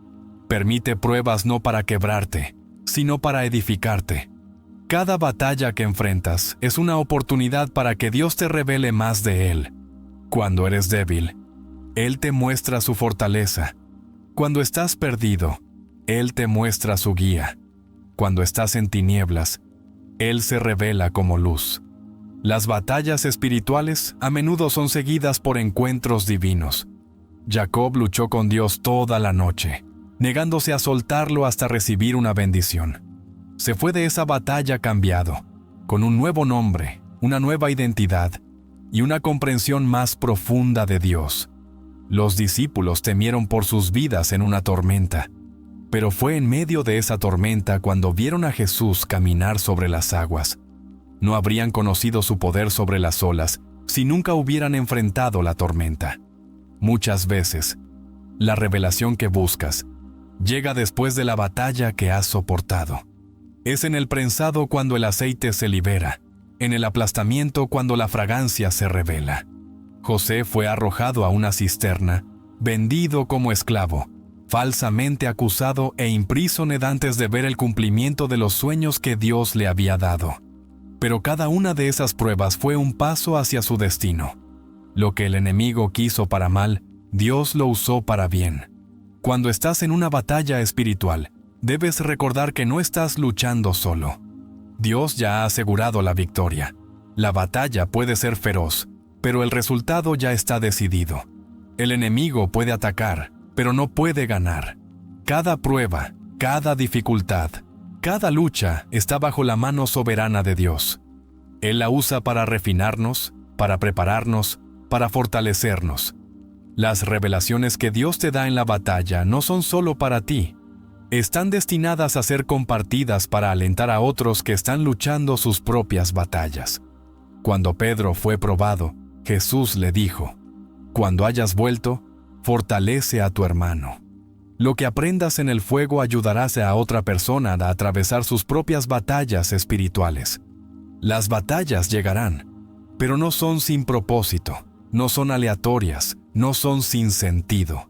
Permite pruebas no para quebrarte, sino para edificarte. Cada batalla que enfrentas es una oportunidad para que Dios te revele más de Él. Cuando eres débil, Él te muestra su fortaleza. Cuando estás perdido, Él te muestra su guía. Cuando estás en tinieblas, Él se revela como luz. Las batallas espirituales a menudo son seguidas por encuentros divinos. Jacob luchó con Dios toda la noche, negándose a soltarlo hasta recibir una bendición. Se fue de esa batalla cambiado, con un nuevo nombre, una nueva identidad y una comprensión más profunda de Dios. Los discípulos temieron por sus vidas en una tormenta, pero fue en medio de esa tormenta cuando vieron a Jesús caminar sobre las aguas. No habrían conocido su poder sobre las olas si nunca hubieran enfrentado la tormenta. Muchas veces, la revelación que buscas llega después de la batalla que has soportado. Es en el prensado cuando el aceite se libera, en el aplastamiento cuando la fragancia se revela. José fue arrojado a una cisterna, vendido como esclavo, falsamente acusado e imprisoned antes de ver el cumplimiento de los sueños que Dios le había dado. Pero cada una de esas pruebas fue un paso hacia su destino. Lo que el enemigo quiso para mal, Dios lo usó para bien. Cuando estás en una batalla espiritual, debes recordar que no estás luchando solo. Dios ya ha asegurado la victoria. La batalla puede ser feroz, pero el resultado ya está decidido. El enemigo puede atacar, pero no puede ganar. Cada prueba, cada dificultad, cada lucha está bajo la mano soberana de Dios. Él la usa para refinarnos, para prepararnos, para fortalecernos. Las revelaciones que Dios te da en la batalla no son solo para ti. Están destinadas a ser compartidas para alentar a otros que están luchando sus propias batallas. Cuando Pedro fue probado, Jesús le dijo: «Cuando hayas vuelto, fortalece a tu hermano». Lo que aprendas en el fuego ayudarás a otra persona a atravesar sus propias batallas espirituales. Las batallas llegarán, pero no son sin propósito, no son aleatorias, no son sin sentido.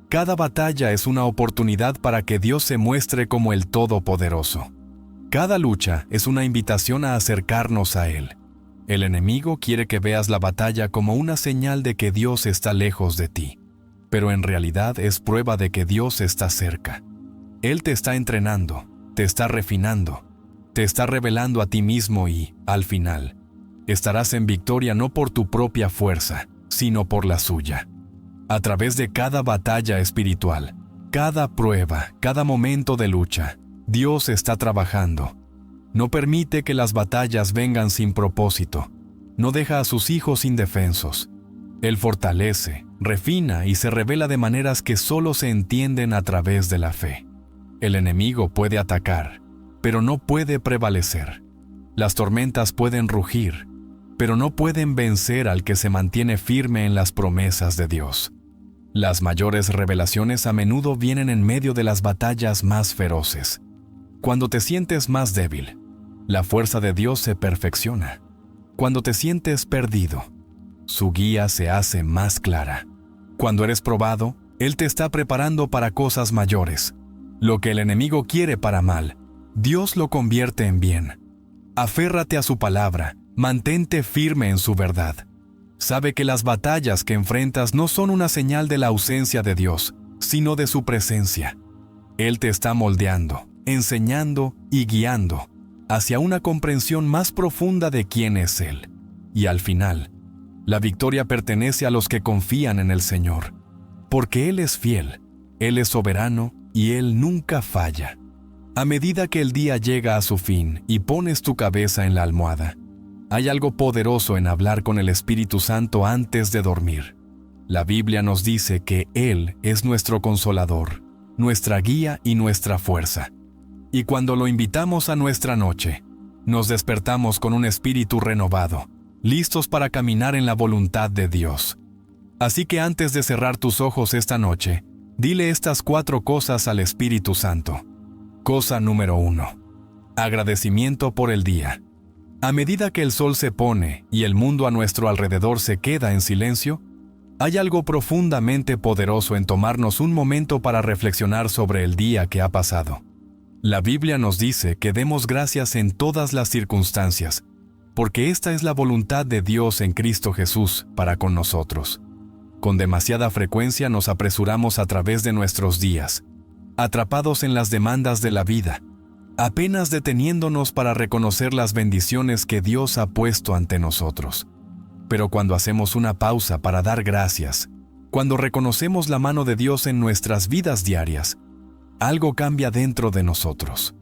Cada batalla es una oportunidad para que Dios se muestre como el Todopoderoso. Cada lucha es una invitación a acercarnos a Él. El enemigo quiere que veas la batalla como una señal de que Dios está lejos de ti, pero en realidad es prueba de que Dios está cerca. Él te está entrenando, te está refinando, te está revelando a ti mismo y, al final, estarás en victoria no por tu propia fuerza, sino por la suya. A través de cada batalla espiritual, cada prueba, cada momento de lucha, Dios está trabajando. No permite que las batallas vengan sin propósito. No deja a sus hijos indefensos. Él fortalece, refina y se revela de maneras que solo se entienden a través de la fe. El enemigo puede atacar, pero no puede prevalecer. Las tormentas pueden rugir, pero no pueden vencer al que se mantiene firme en las promesas de Dios. Las mayores revelaciones a menudo vienen en medio de las batallas más feroces. Cuando te sientes más débil, la fuerza de Dios se perfecciona. Cuando te sientes perdido, su guía se hace más clara. Cuando eres probado, Él te está preparando para cosas mayores. Lo que el enemigo quiere para mal, Dios lo convierte en bien. Aférrate a su palabra, mantente firme en su verdad. Sabe que las batallas que enfrentas no son una señal de la ausencia de Dios, sino de su presencia. Él te está moldeando, enseñando y guiando hacia una comprensión más profunda de quién es Él. Y al final, la victoria pertenece a los que confían en el Señor, porque Él es fiel, Él es soberano y Él nunca falla. A medida que el día llega a su fin y pones tu cabeza en la almohada, hay algo poderoso en hablar con el Espíritu Santo antes de dormir. La Biblia nos dice que Él es nuestro consolador, nuestra guía y nuestra fuerza. Y cuando lo invitamos a nuestra noche, nos despertamos con un espíritu renovado, listos para caminar en la voluntad de Dios. Así que antes de cerrar tus ojos esta noche, dile estas 4 cosas al Espíritu Santo. Cosa número 1. Agradecimiento por el día. A medida que el sol se pone y el mundo a nuestro alrededor se queda en silencio, hay algo profundamente poderoso en tomarnos un momento para reflexionar sobre el día que ha pasado. La Biblia nos dice que demos gracias en todas las circunstancias, porque esta es la voluntad de Dios en Cristo Jesús para con nosotros. Con demasiada frecuencia nos apresuramos a través de nuestros días, atrapados en las demandas de la vida, apenas deteniéndonos para reconocer las bendiciones que Dios ha puesto ante nosotros. Pero cuando hacemos una pausa para dar gracias, cuando reconocemos la mano de Dios en nuestras vidas diarias, algo cambia dentro de nosotros.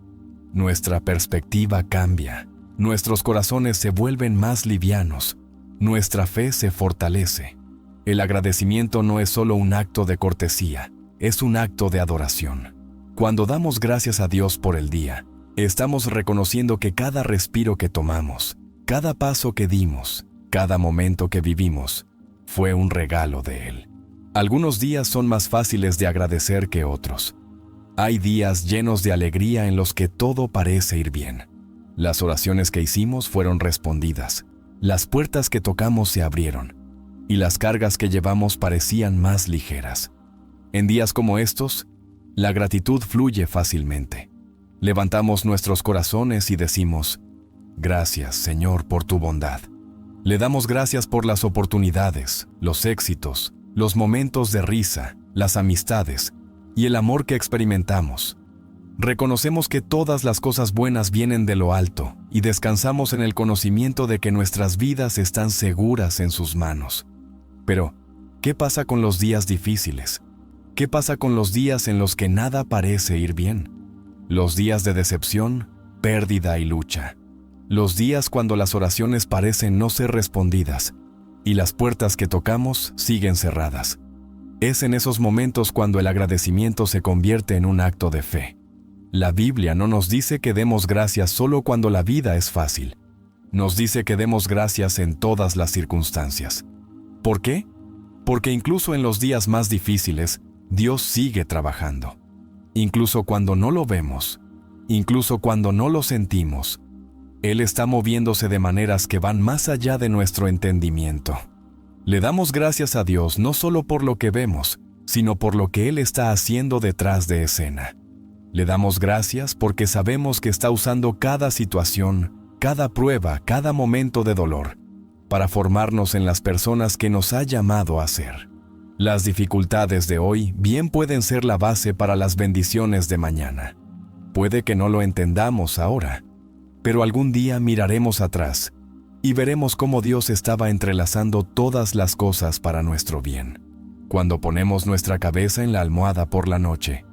Nuestra perspectiva cambia, nuestros corazones se vuelven más livianos, nuestra fe se fortalece. El agradecimiento no es solo un acto de cortesía, es un acto de adoración. Cuando damos gracias a Dios por el día, estamos reconociendo que cada respiro que tomamos, cada paso que dimos, cada momento que vivimos, fue un regalo de Él. Algunos días son más fáciles de agradecer que otros. Hay días llenos de alegría en los que todo parece ir bien. Las oraciones que hicimos fueron respondidas, las puertas que tocamos se abrieron, y las cargas que llevamos parecían más ligeras. En días como estos, la gratitud fluye fácilmente. Levantamos nuestros corazones y decimos, gracias, Señor, por tu bondad. Le damos gracias por las oportunidades, los éxitos, los momentos de risa, las amistades y el amor que experimentamos. Reconocemos que todas las cosas buenas vienen de lo alto y descansamos en el conocimiento de que nuestras vidas están seguras en sus manos. Pero, ¿qué pasa con los días difíciles? ¿Qué pasa con los días en los que nada parece ir bien? Los días de decepción, pérdida y lucha. Los días cuando las oraciones parecen no ser respondidas y las puertas que tocamos siguen cerradas. Es en esos momentos cuando el agradecimiento se convierte en un acto de fe. La Biblia no nos dice que demos gracias solo cuando la vida es fácil. Nos dice que demos gracias en todas las circunstancias. ¿Por qué? Porque incluso en los días más difíciles, Dios sigue trabajando. Incluso cuando no lo vemos, incluso cuando no lo sentimos, Él está moviéndose de maneras que van más allá de nuestro entendimiento. Le damos gracias a Dios no solo por lo que vemos, sino por lo que Él está haciendo detrás de escena. Le damos gracias porque sabemos que está usando cada situación, cada prueba, cada momento de dolor, para formarnos en las personas que nos ha llamado a ser. Las dificultades de hoy bien pueden ser la base para las bendiciones de mañana. Puede que no lo entendamos ahora, pero algún día miraremos atrás y veremos cómo Dios estaba entrelazando todas las cosas para nuestro bien. Cuando ponemos nuestra cabeza en la almohada por la noche,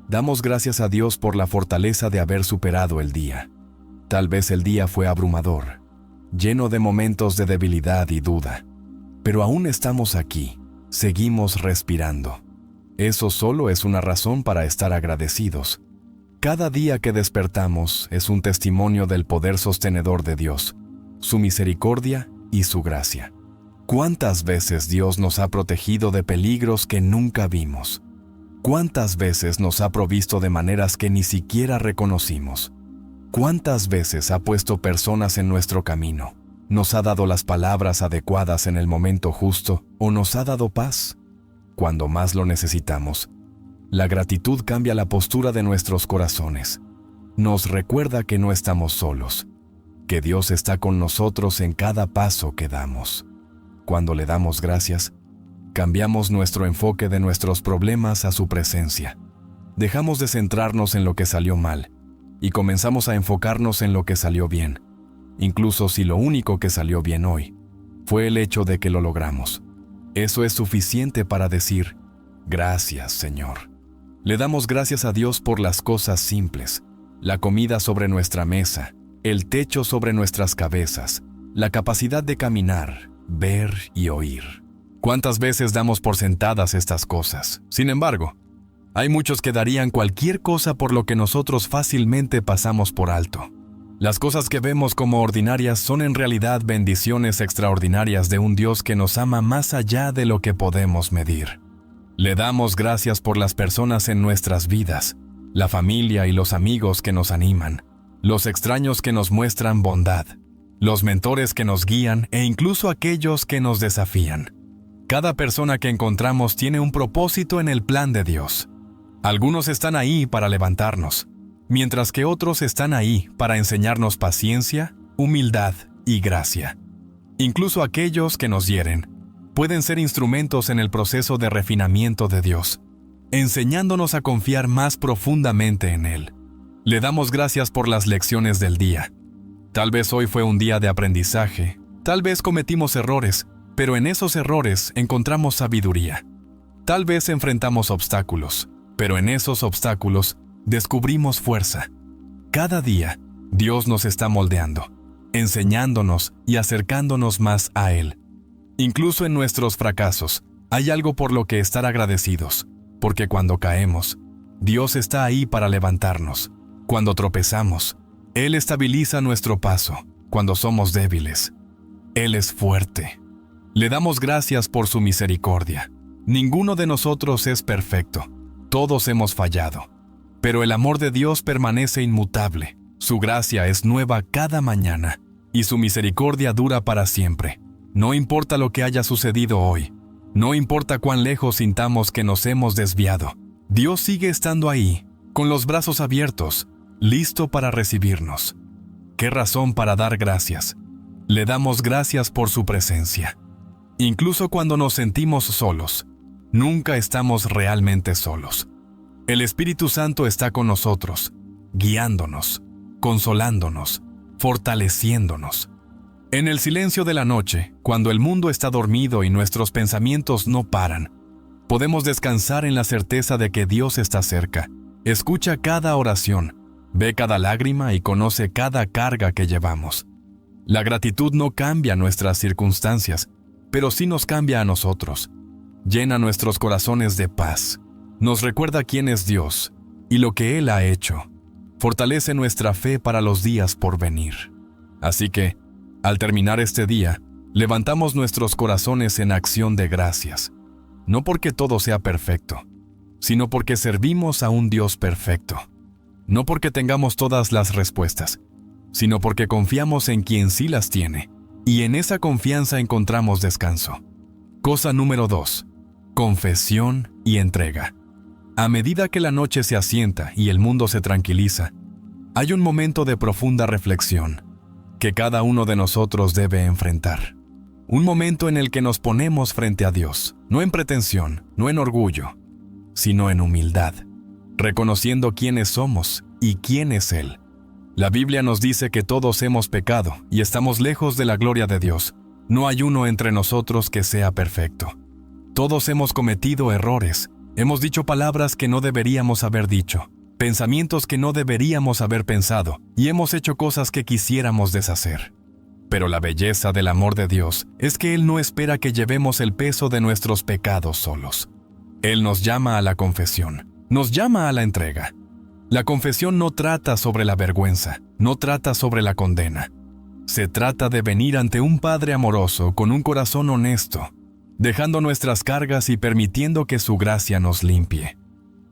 damos gracias a Dios por la fortaleza de haber superado el día. Tal vez el día fue abrumador, lleno de momentos de debilidad y duda, pero aún estamos aquí. Seguimos respirando. Eso solo es una razón para estar agradecidos. Cada día que despertamos es un testimonio del poder sostenedor de Dios, su misericordia y su gracia. ¿Cuántas veces Dios nos ha protegido de peligros que nunca vimos? ¿Cuántas veces nos ha provisto de maneras que ni siquiera reconocimos? ¿Cuántas veces ha puesto personas en nuestro camino? ¿Nos ha dado las palabras adecuadas en el momento justo o nos ha dado paz? Cuando más lo necesitamos, la gratitud cambia la postura de nuestros corazones. Nos recuerda que no estamos solos, que Dios está con nosotros en cada paso que damos. Cuando le damos gracias, cambiamos nuestro enfoque de nuestros problemas a su presencia. Dejamos de centrarnos en lo que salió mal y comenzamos a enfocarnos en lo que salió bien, incluso si lo único que salió bien hoy fue el hecho de que lo logramos. Eso es suficiente para decir, gracias, Señor. Le damos gracias a Dios por las cosas simples, la comida sobre nuestra mesa, el techo sobre nuestras cabezas, la capacidad de caminar, ver y oír. ¿Cuántas veces damos por sentadas estas cosas? Sin embargo, hay muchos que darían cualquier cosa por lo que nosotros fácilmente pasamos por alto. Las cosas que vemos como ordinarias son en realidad bendiciones extraordinarias de un Dios que nos ama más allá de lo que podemos medir. Le damos gracias por las personas en nuestras vidas, la familia y los amigos que nos animan, los extraños que nos muestran bondad, los mentores que nos guían e incluso aquellos que nos desafían. Cada persona que encontramos tiene un propósito en el plan de Dios. Algunos están ahí para levantarnos, mientras que otros están ahí para enseñarnos paciencia, humildad y gracia. Incluso aquellos que nos hieren pueden ser instrumentos en el proceso de refinamiento de Dios, enseñándonos a confiar más profundamente en Él. Le damos gracias por las lecciones del día. Tal vez hoy fue un día de aprendizaje, tal vez cometimos errores, pero en esos errores encontramos sabiduría. Tal vez enfrentamos obstáculos, pero en esos obstáculos descubrimos fuerza. Cada día, Dios nos está moldeando, enseñándonos y acercándonos más a Él. Incluso en nuestros fracasos, hay algo por lo que estar agradecidos, porque cuando caemos, Dios está ahí para levantarnos. Cuando tropezamos, Él estabiliza nuestro paso. Cuando somos débiles, Él es fuerte. Le damos gracias por su misericordia. Ninguno de nosotros es perfecto. Todos hemos fallado. Pero el amor de Dios permanece inmutable. Su gracia es nueva cada mañana y su misericordia dura para siempre. No importa lo que haya sucedido hoy. No importa cuán lejos sintamos que nos hemos desviado. Dios sigue estando ahí, con los brazos abiertos, listo para recibirnos. ¿Qué razón para dar gracias? Le damos gracias por su presencia. Incluso cuando nos sentimos solos, nunca estamos realmente solos. El Espíritu Santo está con nosotros, guiándonos, consolándonos, fortaleciéndonos. En el silencio de la noche, cuando el mundo está dormido y nuestros pensamientos no paran, podemos descansar en la certeza de que Dios está cerca, escucha cada oración, ve cada lágrima y conoce cada carga que llevamos. La gratitud no cambia nuestras circunstancias, pero sí nos cambia a nosotros. Llena nuestros corazones de paz. Nos recuerda quién es Dios y lo que Él ha hecho. Fortalece nuestra fe para los días por venir. Así que, al terminar este día, levantamos nuestros corazones en acción de gracias. No porque todo sea perfecto, sino porque servimos a un Dios perfecto. No porque tengamos todas las respuestas, sino porque confiamos en quien sí las tiene. Y en esa confianza encontramos descanso. Cosa número 2. Confesión y entrega. A medida que la noche se asienta y el mundo se tranquiliza, hay un momento de profunda reflexión que cada uno de nosotros debe enfrentar. Un momento en el que nos ponemos frente a Dios, no en pretensión, no en orgullo, sino en humildad, reconociendo quiénes somos y quién es Él. La Biblia nos dice que todos hemos pecado y estamos lejos de la gloria de Dios. No hay uno entre nosotros que sea perfecto. Todos hemos cometido errores, hemos dicho palabras que no deberíamos haber dicho, pensamientos que no deberíamos haber pensado y hemos hecho cosas que quisiéramos deshacer. Pero la belleza del amor de Dios es que Él no espera que llevemos el peso de nuestros pecados solos. Él nos llama a la confesión, nos llama a la entrega. La confesión no trata sobre la vergüenza, no trata sobre la condena. Se trata de venir ante un Padre amoroso con un corazón honesto, dejando nuestras cargas y permitiendo que su gracia nos limpie.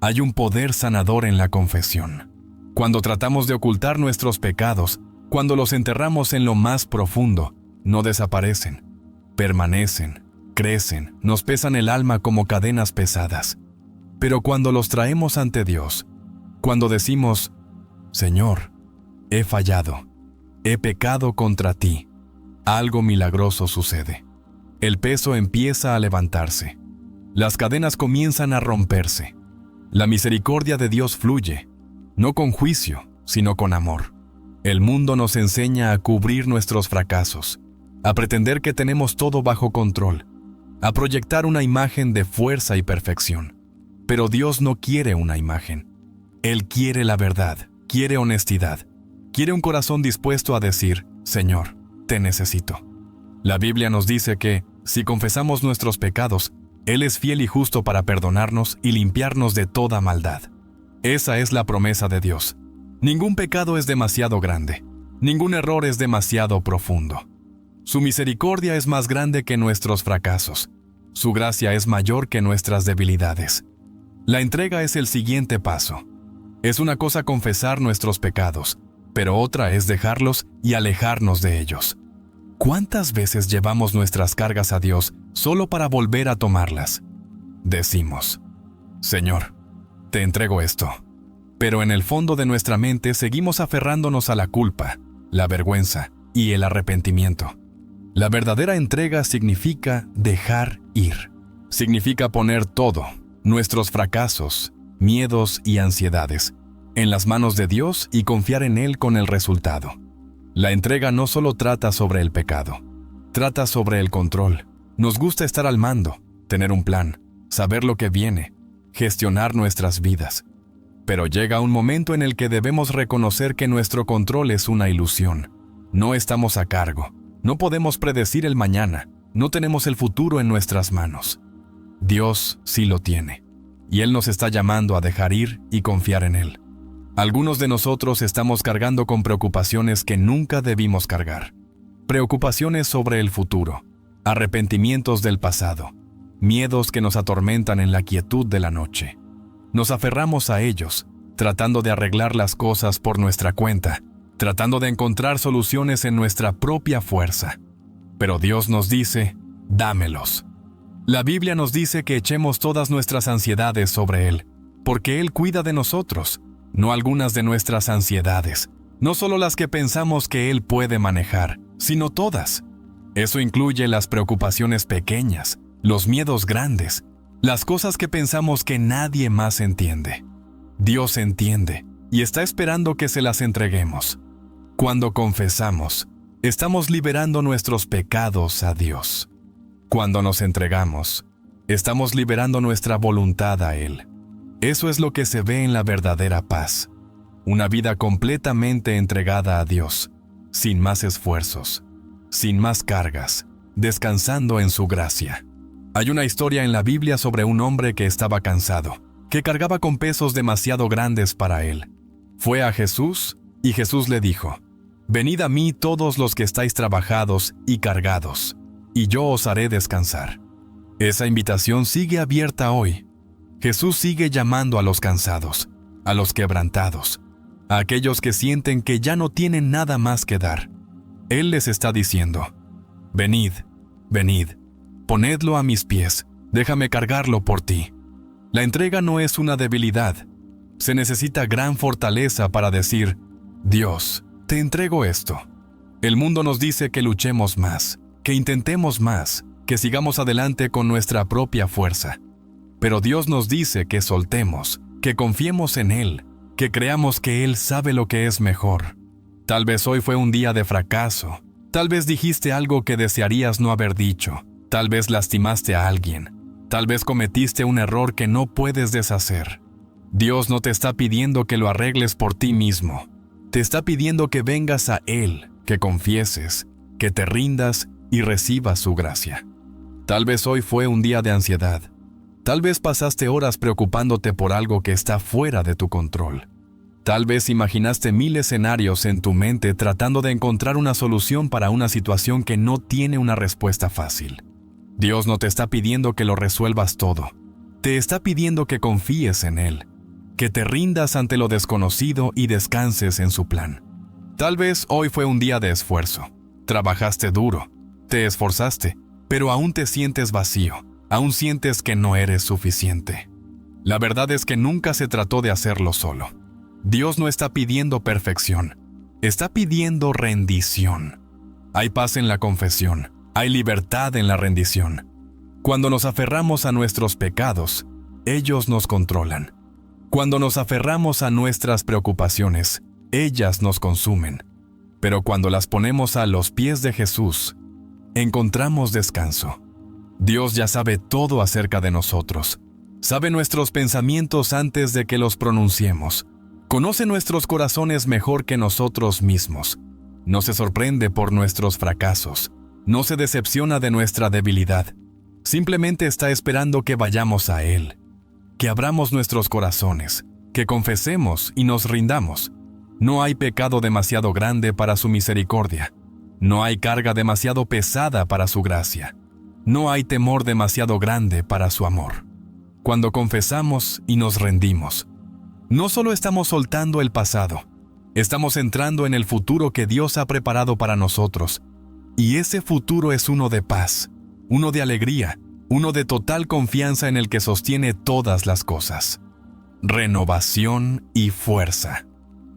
Hay un poder sanador en la confesión. Cuando tratamos de ocultar nuestros pecados, cuando los enterramos en lo más profundo, no desaparecen, permanecen, crecen, nos pesan el alma como cadenas pesadas. Pero cuando los traemos ante Dios, cuando decimos, Señor, he fallado, he pecado contra ti, algo milagroso sucede. El peso empieza a levantarse. Las cadenas comienzan a romperse. La misericordia de Dios fluye, no con juicio, sino con amor. El mundo nos enseña a cubrir nuestros fracasos, a pretender que tenemos todo bajo control, a proyectar una imagen de fuerza y perfección. Pero Dios no quiere una imagen. Él quiere la verdad, quiere honestidad, quiere un corazón dispuesto a decir, Señor, te necesito. La Biblia nos dice que, si confesamos nuestros pecados, Él es fiel y justo para perdonarnos y limpiarnos de toda maldad. Esa es la promesa de Dios. Ningún pecado es demasiado grande. Ningún error es demasiado profundo. Su misericordia es más grande que nuestros fracasos. Su gracia es mayor que nuestras debilidades. La entrega es el siguiente paso. Es una cosa confesar nuestros pecados, pero otra es dejarlos y alejarnos de ellos. ¿Cuántas veces llevamos nuestras cargas a Dios solo para volver a tomarlas? Decimos, Señor, te entrego esto. Pero en el fondo de nuestra mente seguimos aferrándonos a la culpa, la vergüenza y el arrepentimiento. La verdadera entrega significa dejar ir. Significa poner todo, nuestros fracasos, miedos y ansiedades, en las manos de Dios y confiar en Él con el resultado. La entrega no solo trata sobre el pecado, trata sobre el control. Nos gusta estar al mando, tener un plan, saber lo que viene, gestionar nuestras vidas. Pero llega un momento en el que debemos reconocer que nuestro control es una ilusión. No estamos a cargo, no podemos predecir el mañana, no tenemos el futuro en nuestras manos. Dios sí lo tiene, y Él nos está llamando a dejar ir y confiar en Él. Algunos de nosotros estamos cargando con preocupaciones que nunca debimos cargar. Preocupaciones sobre el futuro, arrepentimientos del pasado, miedos que nos atormentan en la quietud de la noche. Nos aferramos a ellos, tratando de arreglar las cosas por nuestra cuenta, tratando de encontrar soluciones en nuestra propia fuerza. Pero Dios nos dice, dámelos. La Biblia nos dice que echemos todas nuestras ansiedades sobre Él, porque Él cuida de nosotros. No algunas de nuestras ansiedades, no solo las que pensamos que Él puede manejar, sino todas. Eso incluye las preocupaciones pequeñas, los miedos grandes, las cosas que pensamos que nadie más entiende. Dios entiende y está esperando que se las entreguemos. Cuando confesamos, estamos liberando nuestros pecados a Dios. Cuando nos entregamos, estamos liberando nuestra voluntad a Él. Eso es lo que se ve en la verdadera paz. Una vida completamente entregada a Dios, sin más esfuerzos, sin más cargas, descansando en su gracia. Hay una historia en la Biblia sobre un hombre que estaba cansado, que cargaba con pesos demasiado grandes para él. Fue a Jesús y Jesús le dijo, «Venid a mí todos los que estáis trabajados y cargados, y yo os haré descansar». Esa invitación sigue abierta hoy. Jesús sigue llamando a los cansados, a los quebrantados, a aquellos que sienten que ya no tienen nada más que dar. Él les está diciendo, venid, venid, ponedlo a mis pies, déjame cargarlo por ti. La entrega no es una debilidad. Se necesita gran fortaleza para decir, Dios, te entrego esto. El mundo nos dice que luchemos más, que intentemos más, que sigamos adelante con nuestra propia fuerza. Pero Dios nos dice que soltemos, que confiemos en Él, que creamos que Él sabe lo que es mejor. Tal vez hoy fue un día de fracaso, tal vez dijiste algo que desearías no haber dicho, tal vez lastimaste a alguien, tal vez cometiste un error que no puedes deshacer. Dios no te está pidiendo que lo arregles por ti mismo, te está pidiendo que vengas a Él, que confieses, que te rindas y recibas su gracia. Tal vez hoy fue un día de ansiedad. Tal vez pasaste horas preocupándote por algo que está fuera de tu control. Tal vez imaginaste 1000 escenarios en tu mente tratando de encontrar una solución para una situación que no tiene una respuesta fácil. Dios no te está pidiendo que lo resuelvas todo. Te está pidiendo que confíes en Él, que te rindas ante lo desconocido y descanses en su plan. Tal vez hoy fue un día de esfuerzo. Trabajaste duro, te esforzaste, pero aún te sientes vacío, aún sientes que no eres suficiente. La verdad es que nunca se trató de hacerlo solo. Dios no está pidiendo perfección, está pidiendo rendición. Hay paz en la confesión, hay libertad en la rendición. Cuando nos aferramos a nuestros pecados, ellos nos controlan. Cuando nos aferramos a nuestras preocupaciones, ellas nos consumen. Pero cuando las ponemos a los pies de Jesús, encontramos descanso. Dios ya sabe todo acerca de nosotros. Sabe nuestros pensamientos antes de que los pronunciemos. Conoce nuestros corazones mejor que nosotros mismos. No se sorprende por nuestros fracasos. No se decepciona de nuestra debilidad. Simplemente está esperando que vayamos a Él, que abramos nuestros corazones, que confesemos y nos rindamos. No hay pecado demasiado grande para su misericordia. No hay carga demasiado pesada para su gracia. No hay temor demasiado grande para su amor. Cuando confesamos y nos rendimos, no solo estamos soltando el pasado, estamos entrando en el futuro que Dios ha preparado para nosotros. Y ese futuro es uno de paz, uno de alegría, uno de total confianza en el que sostiene todas las cosas. Renovación y fuerza.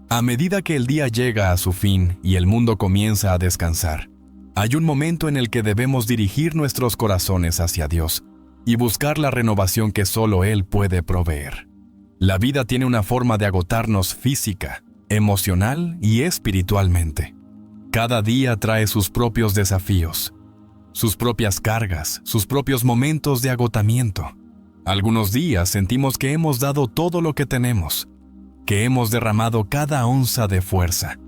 A medida que el día llega a su fin y el mundo comienza a descansar, hay un momento en el que debemos dirigir nuestros corazones hacia Dios y buscar la renovación que solo Él puede proveer. La vida tiene una forma de agotarnos física, emocional y espiritualmente. Cada día trae sus propios desafíos, sus propias cargas, sus propios momentos de agotamiento. Algunos días sentimos que hemos dado todo lo que tenemos, que hemos derramado cada onza de fuerza,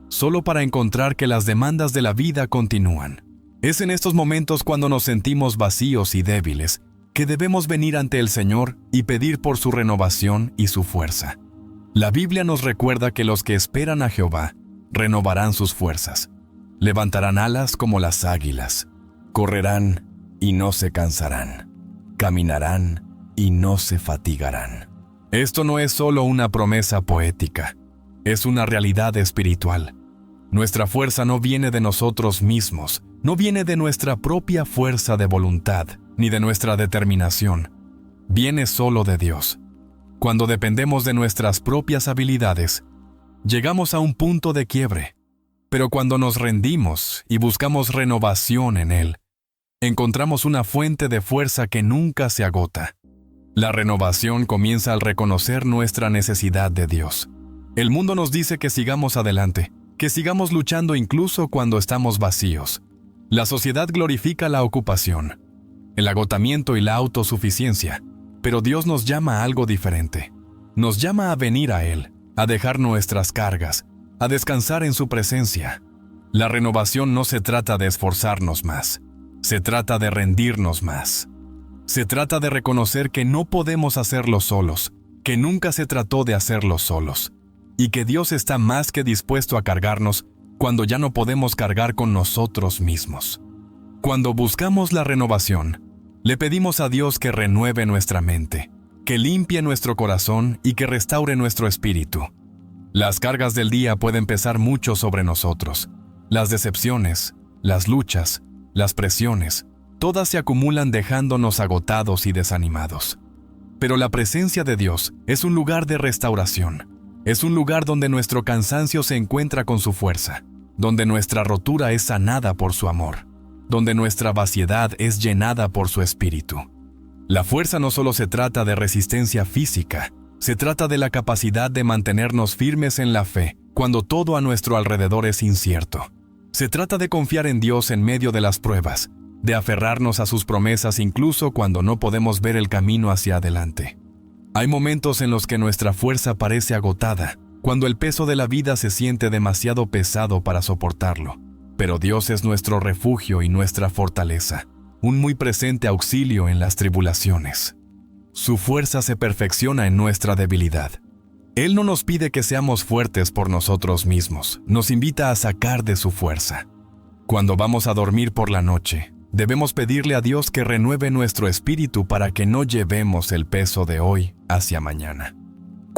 solo para encontrar que las demandas de la vida continúan. Es en estos momentos cuando nos sentimos vacíos y débiles que debemos venir ante el Señor y pedir por su renovación y su fuerza. La Biblia nos recuerda que los que esperan a Jehová renovarán sus fuerzas, levantarán alas como las águilas, correrán y no se cansarán, caminarán y no se fatigarán. Esto no es solo una promesa poética, es una realidad espiritual. Nuestra fuerza no viene de nosotros mismos, no viene de nuestra propia fuerza de voluntad, ni de nuestra determinación. Viene solo de Dios. Cuando dependemos de nuestras propias habilidades, llegamos a un punto de quiebre. Pero cuando nos rendimos y buscamos renovación en Él, encontramos una fuente de fuerza que nunca se agota. La renovación comienza al reconocer nuestra necesidad de Dios. El mundo nos dice que sigamos adelante, que sigamos luchando incluso cuando estamos vacíos. La sociedad glorifica la ocupación, el agotamiento y la autosuficiencia, pero Dios nos llama a algo diferente. Nos llama a venir a Él, a dejar nuestras cargas, a descansar en su presencia. La renovación no se trata de esforzarnos más, se trata de rendirnos más. Se trata de reconocer que no podemos hacerlo solos, que nunca se trató de hacerlo solos, y que Dios está más que dispuesto a cargarnos cuando ya no podemos cargar con nosotros mismos. Cuando buscamos la renovación, le pedimos a Dios que renueve nuestra mente, que limpie nuestro corazón y que restaure nuestro espíritu. Las cargas del día pueden pesar mucho sobre nosotros. Las decepciones, las luchas, las presiones, todas se acumulan dejándonos agotados y desanimados. Pero la presencia de Dios es un lugar de restauración. Es un lugar donde nuestro cansancio se encuentra con su fuerza, donde nuestra rotura es sanada por su amor, donde nuestra vaciedad es llenada por su espíritu. La fuerza no solo se trata de resistencia física, se trata de la capacidad de mantenernos firmes en la fe cuando todo a nuestro alrededor es incierto. Se trata de confiar en Dios en medio de las pruebas, de aferrarnos a sus promesas incluso cuando no podemos ver el camino hacia adelante. Hay momentos en los que nuestra fuerza parece agotada, cuando el peso de la vida se siente demasiado pesado para soportarlo. Pero Dios es nuestro refugio y nuestra fortaleza, un muy presente auxilio en las tribulaciones. Su fuerza se perfecciona en nuestra debilidad. Él no nos pide que seamos fuertes por nosotros mismos, nos invita a sacar de su fuerza. Cuando vamos a dormir por la noche, debemos pedirle a Dios que renueve nuestro espíritu para que no llevemos el peso de hoy hacia mañana.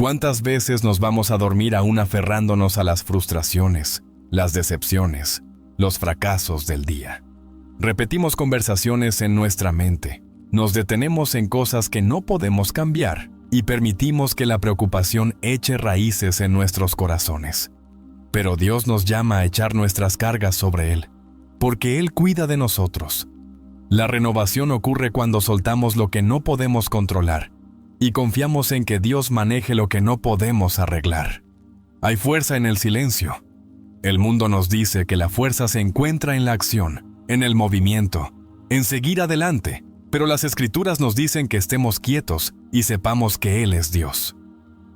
¿Cuántas veces nos vamos a dormir aún aferrándonos a las frustraciones, las decepciones, los fracasos del día? Repetimos conversaciones en nuestra mente, nos detenemos en cosas que no podemos cambiar y permitimos que la preocupación eche raíces en nuestros corazones. Pero Dios nos llama a echar nuestras cargas sobre Él, porque Él cuida de nosotros. La renovación ocurre cuando soltamos lo que no podemos controlar y confiamos en que Dios maneje lo que no podemos arreglar. Hay fuerza en el silencio. El mundo nos dice que la fuerza se encuentra en la acción, en el movimiento, en seguir adelante, pero las Escrituras nos dicen que estemos quietos y sepamos que Él es Dios.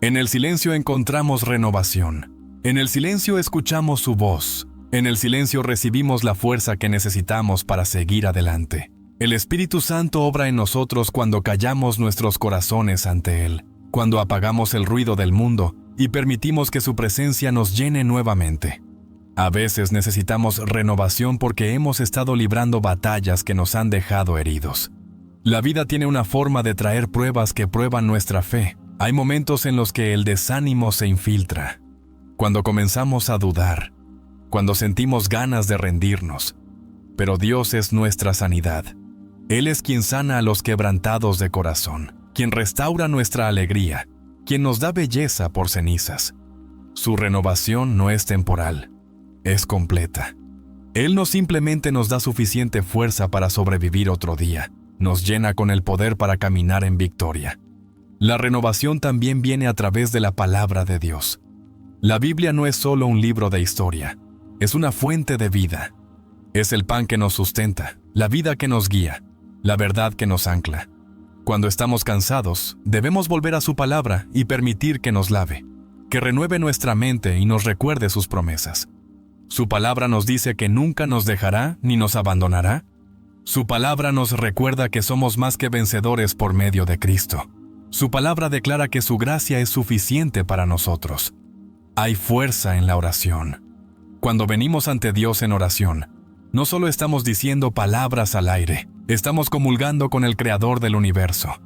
En el silencio encontramos renovación. En el silencio escuchamos su voz. En el silencio recibimos la fuerza que necesitamos para seguir adelante. El Espíritu Santo obra en nosotros cuando callamos nuestros corazones ante Él, cuando apagamos el ruido del mundo y permitimos que su presencia nos llene nuevamente. A veces necesitamos renovación porque hemos estado librando batallas que nos han dejado heridos. La vida tiene una forma de traer pruebas que prueban nuestra fe. Hay momentos en los que el desánimo se infiltra. Cuando comenzamos a dudar, cuando sentimos ganas de rendirnos. Pero Dios es nuestra sanidad. Él es quien sana a los quebrantados de corazón, quien restaura nuestra alegría, quien nos da belleza por cenizas. Su renovación no es temporal, es completa. Él no simplemente nos da suficiente fuerza para sobrevivir otro día, nos llena con el poder para caminar en victoria. La renovación también viene a través de la palabra de Dios. La Biblia no es solo un libro de historia, es una fuente de vida. Es el pan que nos sustenta, la vida que nos guía, la verdad que nos ancla. Cuando estamos cansados, debemos volver a su palabra y permitir que nos lave, que renueve nuestra mente y nos recuerde sus promesas. Su palabra nos dice que nunca nos dejará ni nos abandonará. Su palabra nos recuerda que somos más que vencedores por medio de Cristo. Su palabra declara que su gracia es suficiente para nosotros. Hay fuerza en la oración. Cuando venimos ante Dios en oración, no solo estamos diciendo palabras al aire, estamos comulgando con el Creador del universo.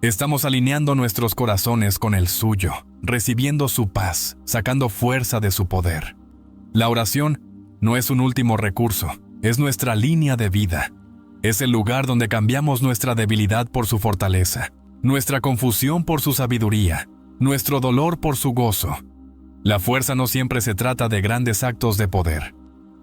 Estamos alineando nuestros corazones con el suyo, recibiendo su paz, sacando fuerza de su poder. La oración no es un último recurso, es nuestra línea de vida. Es el lugar donde cambiamos nuestra debilidad por su fortaleza, nuestra confusión por su sabiduría, nuestro dolor por su gozo. La fuerza no siempre se trata de grandes actos de poder.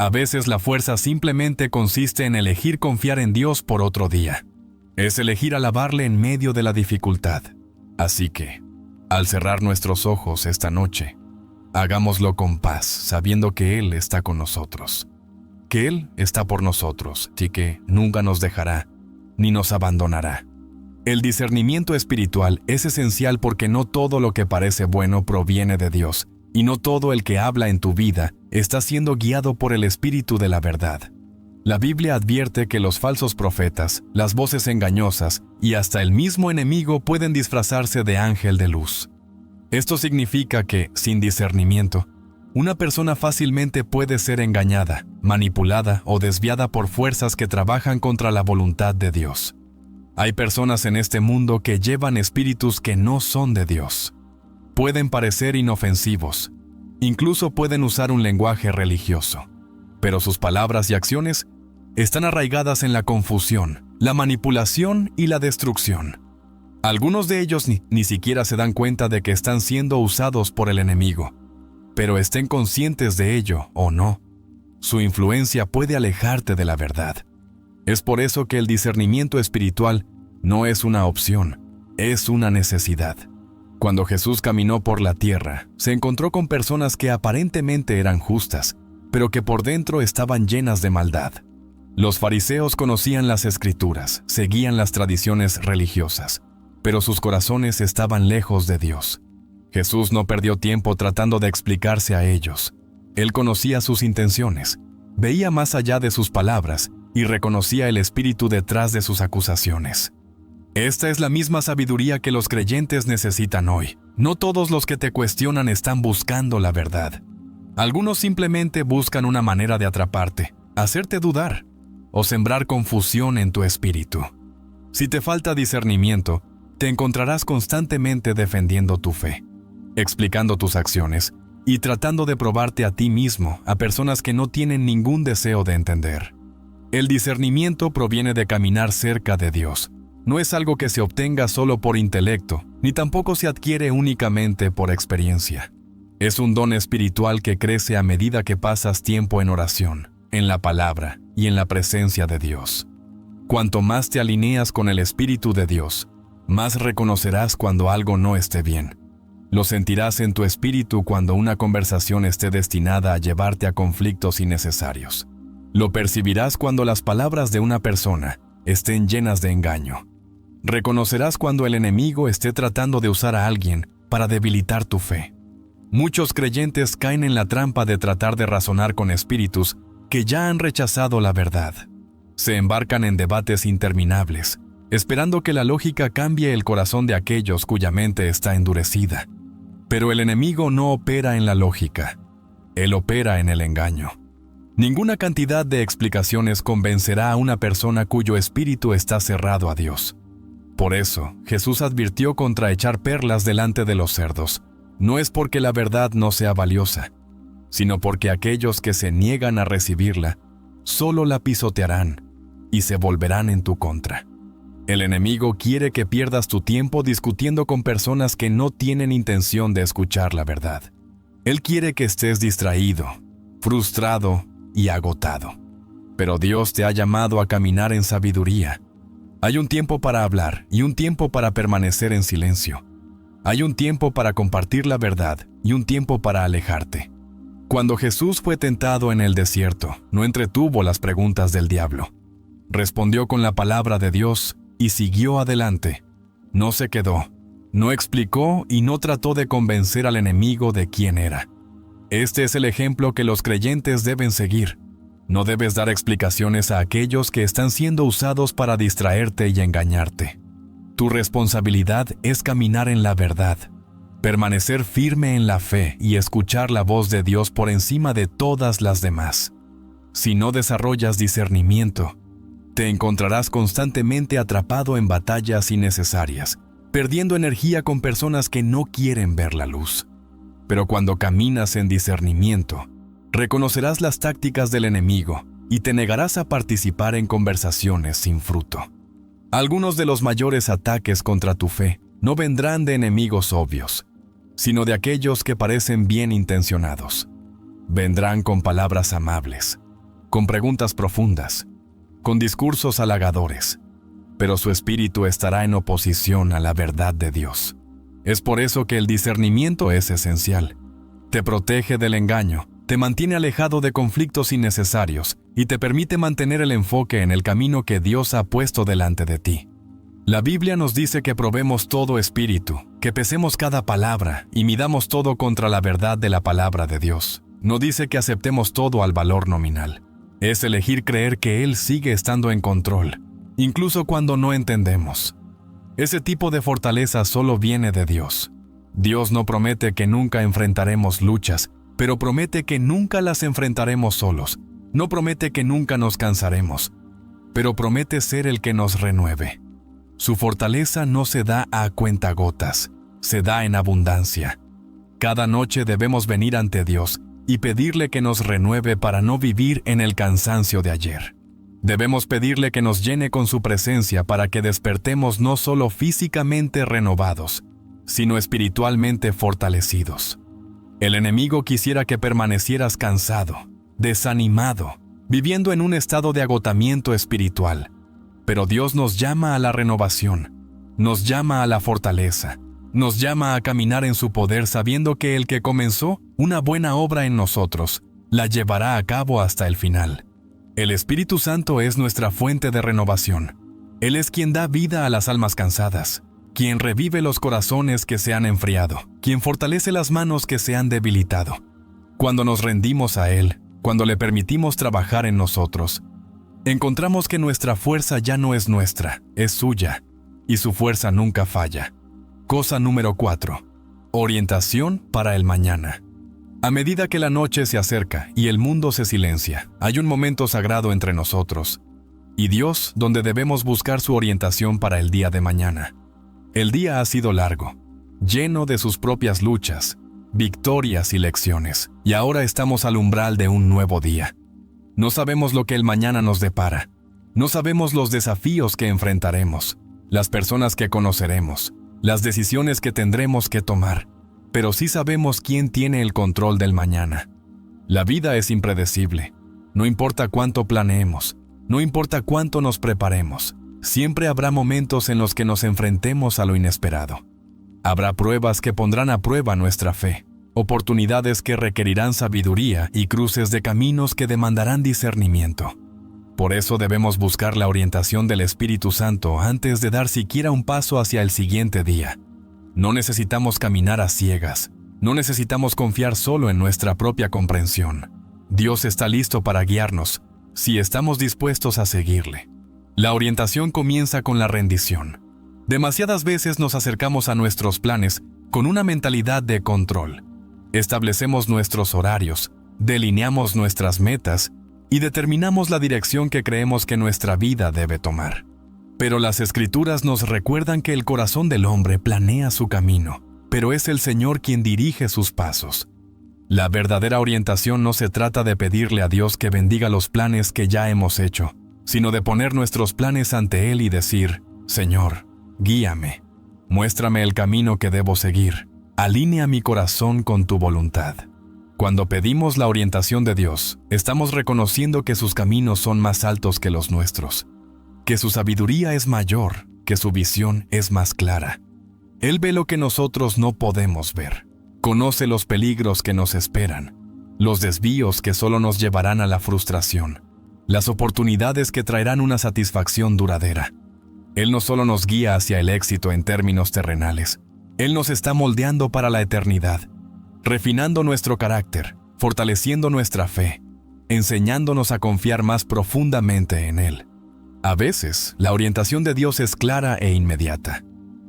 A veces la fuerza simplemente consiste en elegir confiar en Dios por otro día. Es elegir alabarle en medio de la dificultad. Así que, al cerrar nuestros ojos esta noche, hagámoslo con paz, sabiendo que Él está con nosotros. Que Él está por nosotros y que nunca nos dejará, ni nos abandonará. El discernimiento espiritual es esencial porque no todo lo que parece bueno proviene de Dios, y no todo el que habla en tu vida está siendo guiado por el Espíritu de la verdad. La Biblia advierte que los falsos profetas, las voces engañosas y hasta el mismo enemigo pueden disfrazarse de ángel de luz. Esto significa que, sin discernimiento, una persona fácilmente puede ser engañada, manipulada o desviada por fuerzas que trabajan contra la voluntad de Dios. Hay personas en este mundo que llevan espíritus que no son de Dios. Pueden parecer inofensivos, incluso pueden usar un lenguaje religioso, pero sus palabras y acciones están arraigadas en la confusión, la manipulación y la destrucción. Algunos de ellos ni siquiera se dan cuenta de que están siendo usados por el enemigo, pero estén conscientes de ello o no, su influencia puede alejarte de la verdad. Es por eso que el discernimiento espiritual no es una opción, es una necesidad. Cuando Jesús caminó por la tierra, se encontró con personas que aparentemente eran justas, pero que por dentro estaban llenas de maldad. Los fariseos conocían las Escrituras, seguían las tradiciones religiosas, pero sus corazones estaban lejos de Dios. Jesús no perdió tiempo tratando de explicarse a ellos. Él conocía sus intenciones, veía más allá de sus palabras y reconocía el espíritu detrás de sus acusaciones. Esta es la misma sabiduría que los creyentes necesitan hoy. No todos los que te cuestionan están buscando la verdad. Algunos simplemente buscan una manera de atraparte, hacerte dudar o sembrar confusión en tu espíritu. Si te falta discernimiento, te encontrarás constantemente defendiendo tu fe. explicando tus acciones y tratando de probarte a ti mismo a personas que no tienen ningún deseo de entender. El discernimiento proviene de caminar cerca de Dios. No es algo que se obtenga solo por intelecto, ni tampoco se adquiere únicamente por experiencia. Es un don espiritual que crece a medida que pasas tiempo en oración, en la palabra y en la presencia de Dios. Cuanto más te alineas con el Espíritu de Dios, más reconocerás cuando algo no esté bien. Lo sentirás en tu espíritu cuando una conversación esté destinada a llevarte a conflictos innecesarios. Lo percibirás cuando las palabras de una persona estén llenas de engaño. Reconocerás cuando el enemigo esté tratando de usar a alguien para debilitar tu fe. Muchos creyentes caen en la trampa de tratar de razonar con espíritus que ya han rechazado la verdad. Se embarcan en debates interminables, esperando que la lógica cambie el corazón de aquellos cuya mente está endurecida. Pero el enemigo no opera en la lógica, él opera en el engaño. Ninguna cantidad de explicaciones convencerá a una persona cuyo espíritu está cerrado a Dios. Por eso, Jesús advirtió contra echar perlas delante de los cerdos. No es porque la verdad no sea valiosa, sino porque aquellos que se niegan a recibirla, solo la pisotearán y se volverán en tu contra. El enemigo quiere que pierdas tu tiempo discutiendo con personas que no tienen intención de escuchar la verdad. Él quiere que estés distraído, frustrado y agotado. Pero Dios te ha llamado a caminar en sabiduría. Hay un tiempo para hablar y un tiempo para permanecer en silencio. Hay un tiempo para compartir la verdad y un tiempo para alejarte. Cuando Jesús fue tentado en el desierto, no entretuvo las preguntas del diablo. Respondió con la palabra de Dios y siguió adelante. No se quedó, no explicó y no trató de convencer al enemigo de quién era. Este es el ejemplo que los creyentes deben seguir. No debes dar explicaciones a aquellos que están siendo usados para distraerte y engañarte. Tu responsabilidad es caminar en la verdad, permanecer firme en la fe y escuchar la voz de Dios por encima de todas las demás. Si no desarrollas discernimiento, te encontrarás constantemente atrapado en batallas innecesarias, perdiendo energía con personas que no quieren ver la luz. Pero cuando caminas en discernimiento, reconocerás las tácticas del enemigo y te negarás a participar en conversaciones sin fruto. Algunos de los mayores ataques contra tu fe no vendrán de enemigos obvios, sino de aquellos que parecen bien intencionados. Vendrán con palabras amables, con preguntas profundas, con discursos halagadores, pero su espíritu estará en oposición a la verdad de Dios. Es por eso que el discernimiento es esencial. Te protege del engaño, te mantiene alejado de conflictos innecesarios y te permite mantener el enfoque en el camino que Dios ha puesto delante de ti. La Biblia nos dice que probemos todo espíritu, que pesemos cada palabra y midamos todo contra la verdad de la palabra de Dios. No dice que aceptemos todo al valor nominal. Es elegir creer que Él sigue estando en control, incluso cuando no entendemos. Ese tipo de fortaleza solo viene de Dios. Dios no promete que nunca enfrentaremos luchas, pero promete que nunca las enfrentaremos solos. No promete que nunca nos cansaremos, pero promete ser el que nos renueve. Su fortaleza no se da a cuentagotas, se da en abundancia. Cada noche debemos venir ante Dios y pedirle que nos renueve para no vivir en el cansancio de ayer. Debemos pedirle que nos llene con su presencia para que despertemos no solo físicamente renovados, sino espiritualmente fortalecidos. El enemigo quisiera que permanecieras cansado, desanimado, viviendo en un estado de agotamiento espiritual. Pero Dios nos llama a la renovación, nos llama a la fortaleza, nos llama a caminar en su poder sabiendo que el que comenzó una buena obra en nosotros, la llevará a cabo hasta el final. El Espíritu Santo es nuestra fuente de renovación. Él es quien da vida a las almas cansadas, quien revive los corazones que se han enfriado, quien fortalece las manos que se han debilitado. Cuando nos rendimos a Él, cuando le permitimos trabajar en nosotros, encontramos que nuestra fuerza ya no es nuestra, es suya, y su fuerza nunca falla. Cosa número 4. Orientación para el mañana. A medida que la noche se acerca y el mundo se silencia, hay un momento sagrado entre nosotros y Dios donde debemos buscar su orientación para el día de mañana. El día ha sido largo, lleno de sus propias luchas, victorias y lecciones, y ahora estamos al umbral de un nuevo día. No sabemos lo que el mañana nos depara. No sabemos los desafíos que enfrentaremos, las personas que conoceremos, las decisiones que tendremos que tomar, pero sí sabemos quién tiene el control del mañana. La vida es impredecible. No importa cuánto planeemos, no importa cuánto nos preparemos, siempre habrá momentos en los que nos enfrentemos a lo inesperado. Habrá pruebas que pondrán a prueba nuestra fe, oportunidades que requerirán sabiduría y cruces de caminos que demandarán discernimiento. Por eso debemos buscar la orientación del Espíritu Santo antes de dar siquiera un paso hacia el siguiente día. No necesitamos caminar a ciegas, no necesitamos confiar solo en nuestra propia comprensión. Dios está listo para guiarnos, si estamos dispuestos a seguirle. La orientación comienza con la rendición. Demasiadas veces nos acercamos a nuestros planes con una mentalidad de control. Establecemos nuestros horarios, delineamos nuestras metas y determinamos la dirección que creemos que nuestra vida debe tomar. Pero las Escrituras nos recuerdan que el corazón del hombre planea su camino, pero es el Señor quien dirige sus pasos. La verdadera orientación no se trata de pedirle a Dios que bendiga los planes que ya hemos hecho, sino de poner nuestros planes ante Él y decir: Señor, guíame, muéstrame el camino que debo seguir, alinea mi corazón con tu voluntad. Cuando pedimos la orientación de Dios, estamos reconociendo que sus caminos son más altos que los nuestros, que su sabiduría es mayor, que su visión es más clara. Él ve lo que nosotros no podemos ver. Conoce los peligros que nos esperan, los desvíos que solo nos llevarán a la frustración, las oportunidades que traerán una satisfacción duradera. Él no solo nos guía hacia el éxito en términos terrenales, Él nos está moldeando para la eternidad, refinando nuestro carácter, fortaleciendo nuestra fe, enseñándonos a confiar más profundamente en Él. A veces, la orientación de Dios es clara e inmediata.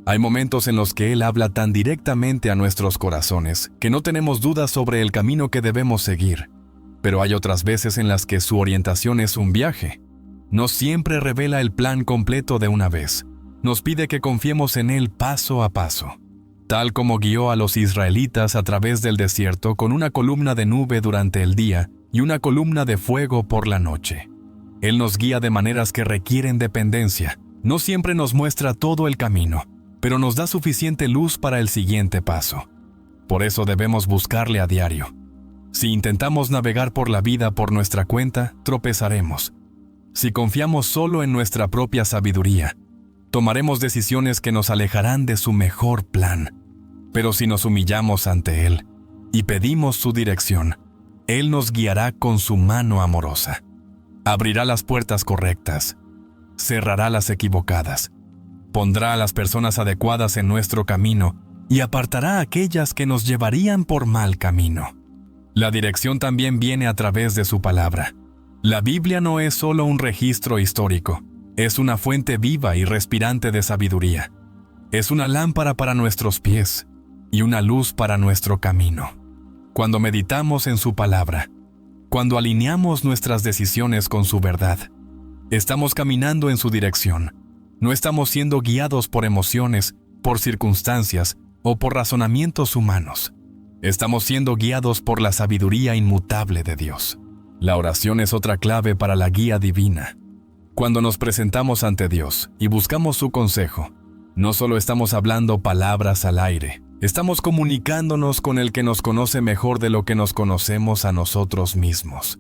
Hay momentos en los que Él habla tan directamente a nuestros corazones que no tenemos dudas sobre el camino que debemos seguir. Pero hay otras veces en las que su orientación es un viaje. No siempre revela el plan completo de una vez. Nos pide que confiemos en Él paso a paso. Tal como guió a los israelitas a través del desierto con una columna de nube durante el día y una columna de fuego por la noche. Él nos guía de maneras que requieren dependencia. No siempre nos muestra todo el camino, pero nos da suficiente luz para el siguiente paso. Por eso debemos buscarle a diario. Si intentamos navegar por la vida por nuestra cuenta, tropezaremos. Si confiamos solo en nuestra propia sabiduría, tomaremos decisiones que nos alejarán de su mejor plan. Pero si nos humillamos ante Él y pedimos su dirección, Él nos guiará con su mano amorosa. Abrirá las puertas correctas, cerrará las equivocadas, pondrá a las personas adecuadas en nuestro camino y apartará a aquellas que nos llevarían por mal camino. La dirección también viene a través de su palabra. La Biblia no es solo un registro histórico, es una fuente viva y respirante de sabiduría. Es una lámpara para nuestros pies y una luz para nuestro camino. Cuando meditamos en su palabra, cuando alineamos nuestras decisiones con su verdad, estamos caminando en su dirección. No estamos siendo guiados por emociones, por circunstancias o por razonamientos humanos. Estamos siendo guiados por la sabiduría inmutable de Dios. La oración es otra clave para la guía divina. Cuando nos presentamos ante Dios y buscamos su consejo, no solo estamos hablando palabras al aire, estamos comunicándonos con el que nos conoce mejor de lo que nos conocemos a nosotros mismos.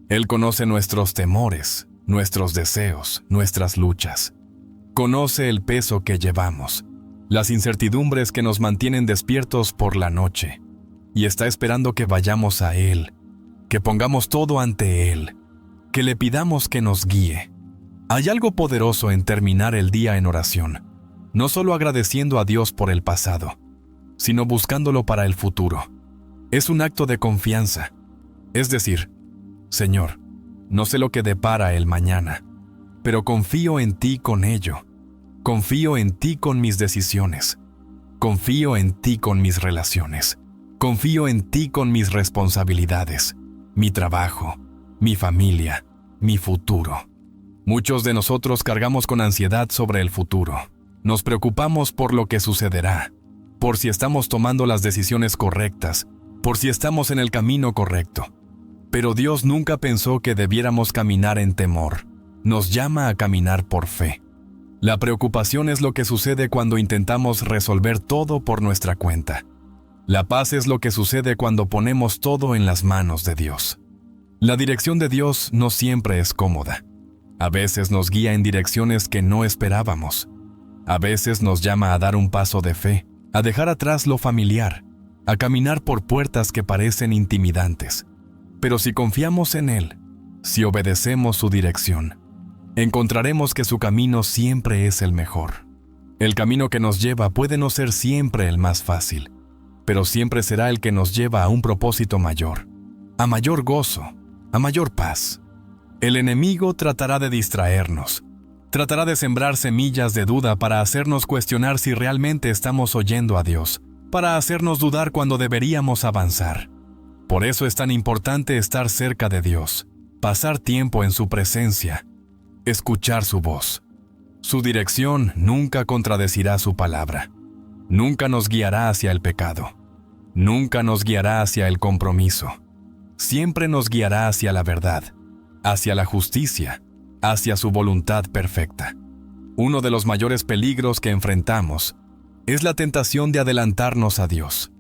Él conoce nuestros temores, nuestros deseos, nuestras luchas. Conoce el peso que llevamos, las incertidumbres que nos mantienen despiertos por la noche, y está esperando que vayamos a Él, que pongamos todo ante Él, que le pidamos que nos guíe. Hay algo poderoso en terminar el día en oración, no solo agradeciendo a Dios por el pasado, sino buscándolo para el futuro. Es un acto de confianza, es decir, Señor, no sé lo que depara el mañana, pero confío en ti con ello. Confío en ti con mis decisiones. Confío en ti con mis relaciones. Confío en ti con mis responsabilidades, mi trabajo, mi familia, mi futuro. Muchos de nosotros cargamos con ansiedad sobre el futuro. Nos preocupamos por lo que sucederá. por si estamos tomando las decisiones correctas, por si estamos en el camino correcto. Pero Dios nunca pensó que debiéramos caminar en temor. Nos llama a caminar por fe. La preocupación es lo que sucede cuando intentamos resolver todo por nuestra cuenta. La paz es lo que sucede cuando ponemos todo en las manos de Dios. La dirección de Dios no siempre es cómoda. A veces nos guía en direcciones que no esperábamos. A veces nos llama a dar un paso de fe, a dejar atrás lo familiar, a caminar por puertas que parecen intimidantes. Pero si confiamos en Él, si obedecemos su dirección, encontraremos que su camino siempre es el mejor. El camino que nos lleva puede no ser siempre el más fácil, pero siempre será el que nos lleva a un propósito mayor, a mayor gozo, a mayor paz. El enemigo tratará de distraernos, tratará de sembrar semillas de duda para hacernos cuestionar si realmente estamos oyendo a Dios, para hacernos dudar cuando deberíamos avanzar. Por eso es tan importante estar cerca de Dios, pasar tiempo en su presencia, escuchar su voz. Su dirección nunca contradecirá su palabra. Nunca nos guiará hacia el pecado. Nunca nos guiará hacia el compromiso. Siempre nos guiará hacia la verdad, hacia la justicia, hacia su voluntad perfecta. Uno de los mayores peligros que enfrentamos es la tentación de adelantarnos a Dios.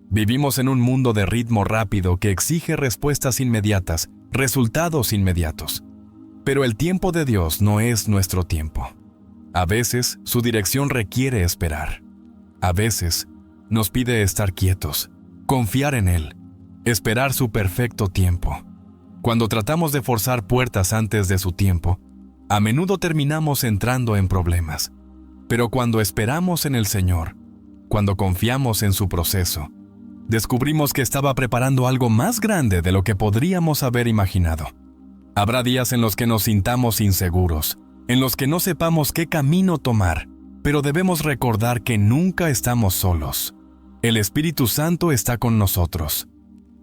Vivimos en un mundo de ritmo rápido que exige respuestas inmediatas, resultados inmediatos. Pero el tiempo de Dios no es nuestro tiempo. A veces, su dirección requiere esperar. A veces, nos pide estar quietos, confiar en Él, esperar su perfecto tiempo. Cuando tratamos de forzar puertas antes de su tiempo, a menudo terminamos entrando en problemas. Pero cuando esperamos en el Señor, cuando confiamos en su proceso, descubrimos que estaba preparando algo más grande de lo que podríamos haber imaginado. Habrá días en los que nos sintamos inseguros, en los que no sepamos qué camino tomar, pero debemos recordar que nunca estamos solos. El Espíritu Santo está con nosotros.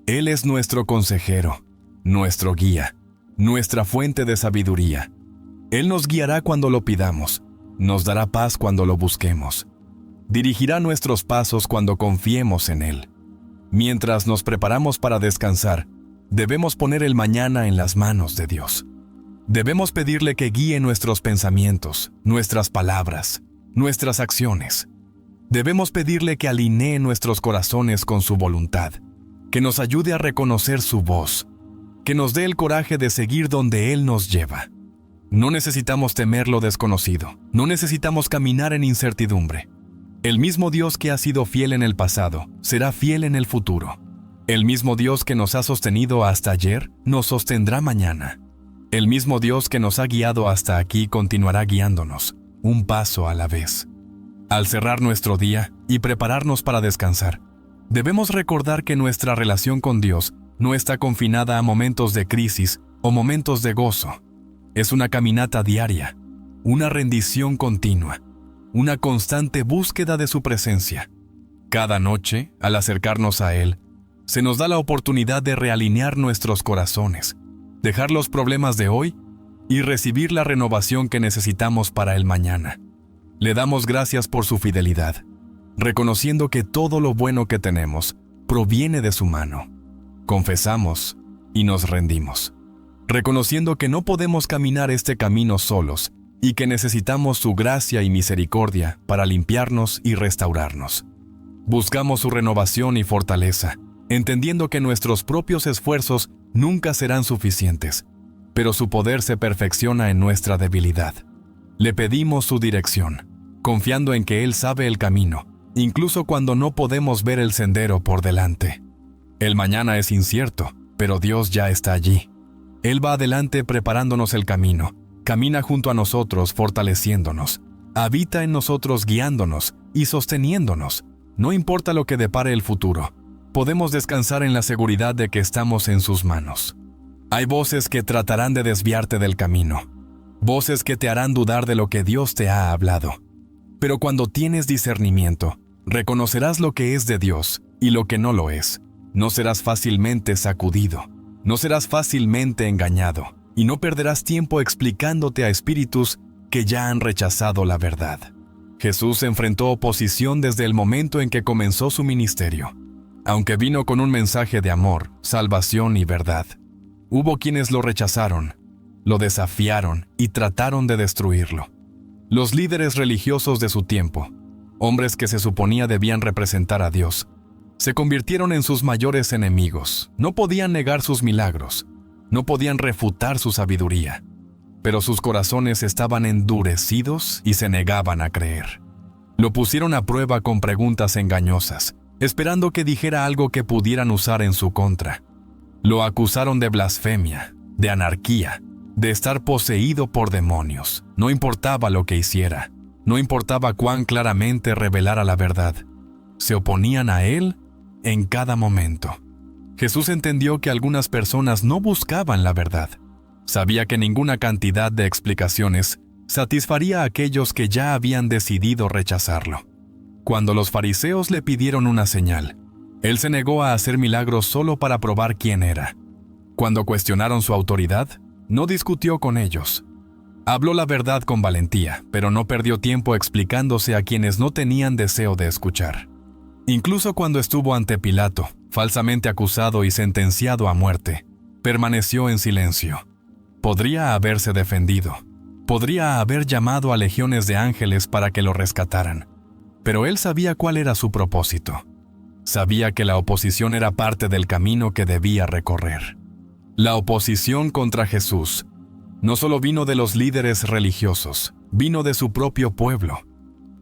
Él es nuestro consejero, nuestro guía, nuestra fuente de sabiduría. Él nos guiará cuando lo pidamos, nos dará paz cuando lo busquemos. Dirigirá nuestros pasos cuando confiemos en Él. Mientras nos preparamos para descansar, debemos poner el mañana en las manos de Dios. Debemos pedirle que guíe nuestros pensamientos, nuestras palabras, nuestras acciones. Debemos pedirle que alinee nuestros corazones con su voluntad, que nos ayude a reconocer su voz, que nos dé el coraje de seguir donde Él nos lleva. No necesitamos temer lo desconocido, no necesitamos caminar en incertidumbre. El mismo Dios que ha sido fiel en el pasado, será fiel en el futuro. El mismo Dios que nos ha sostenido hasta ayer, nos sostendrá mañana. El mismo Dios que nos ha guiado hasta aquí continuará guiándonos, un paso a la vez. Al cerrar nuestro día y prepararnos para descansar, debemos recordar que nuestra relación con Dios no está confinada a momentos de crisis o momentos de gozo. Es una caminata diaria, una rendición continua, una constante búsqueda de su presencia. Cada noche, al acercarnos a Él, se nos da la oportunidad de realinear nuestros corazones, dejar los problemas de hoy y recibir la renovación que necesitamos para el mañana. Le damos gracias por su fidelidad, reconociendo que todo lo bueno que tenemos proviene de su mano. Confesamos y nos rendimos, reconociendo que no podemos caminar este camino solos y que necesitamos su gracia y misericordia para limpiarnos y restaurarnos. Buscamos su renovación y fortaleza, entendiendo que nuestros propios esfuerzos nunca serán suficientes, pero su poder se perfecciona en nuestra debilidad. Le pedimos su dirección, confiando en que Él sabe el camino, incluso cuando no podemos ver el sendero por delante. El mañana es incierto, pero Dios ya está allí. Él va adelante preparándonos el camino, camina junto a nosotros fortaleciéndonos, habita en nosotros guiándonos y sosteniéndonos. No importa lo que depare el futuro, podemos descansar en la seguridad de que estamos en sus manos. Hay voces que tratarán de desviarte del camino, voces que te harán dudar de lo que Dios te ha hablado. Pero cuando tienes discernimiento, reconocerás lo que es de Dios y lo que no lo es. No serás fácilmente sacudido, no serás fácilmente engañado, y no perderás tiempo explicándote a espíritus que ya han rechazado la verdad. Jesús enfrentó oposición desde el momento en que comenzó su ministerio. Aunque vino con un mensaje de amor, salvación y verdad, hubo quienes lo rechazaron, lo desafiaron y trataron de destruirlo. Los líderes religiosos de su tiempo, hombres que se suponía debían representar a Dios, se convirtieron en sus mayores enemigos. No podían negar sus milagros, no podían refutar su sabiduría, pero sus corazones estaban endurecidos y se negaban a creer. Lo pusieron a prueba con preguntas engañosas, esperando que dijera algo que pudieran usar en su contra. Lo acusaron de blasfemia, de anarquía, de estar poseído por demonios. No importaba lo que hiciera, no importaba cuán claramente revelara la verdad. Se oponían a él en cada momento. Jesús entendió que algunas personas no buscaban la verdad. Sabía que ninguna cantidad de explicaciones satisfaría a aquellos que ya habían decidido rechazarlo. Cuando los fariseos le pidieron una señal, él se negó a hacer milagros solo para probar quién era. Cuando cuestionaron su autoridad, no discutió con ellos. Habló la verdad con valentía, pero no perdió tiempo explicándose a quienes no tenían deseo de escuchar. Incluso cuando estuvo ante Pilato, falsamente acusado y sentenciado a muerte, permaneció en silencio. Podría haberse defendido, podría haber llamado a legiones de ángeles para que lo rescataran, pero él sabía cuál era su propósito. Sabía que la oposición era parte del camino que debía recorrer. La oposición contra Jesús no solo vino de los líderes religiosos, vino de su propio pueblo.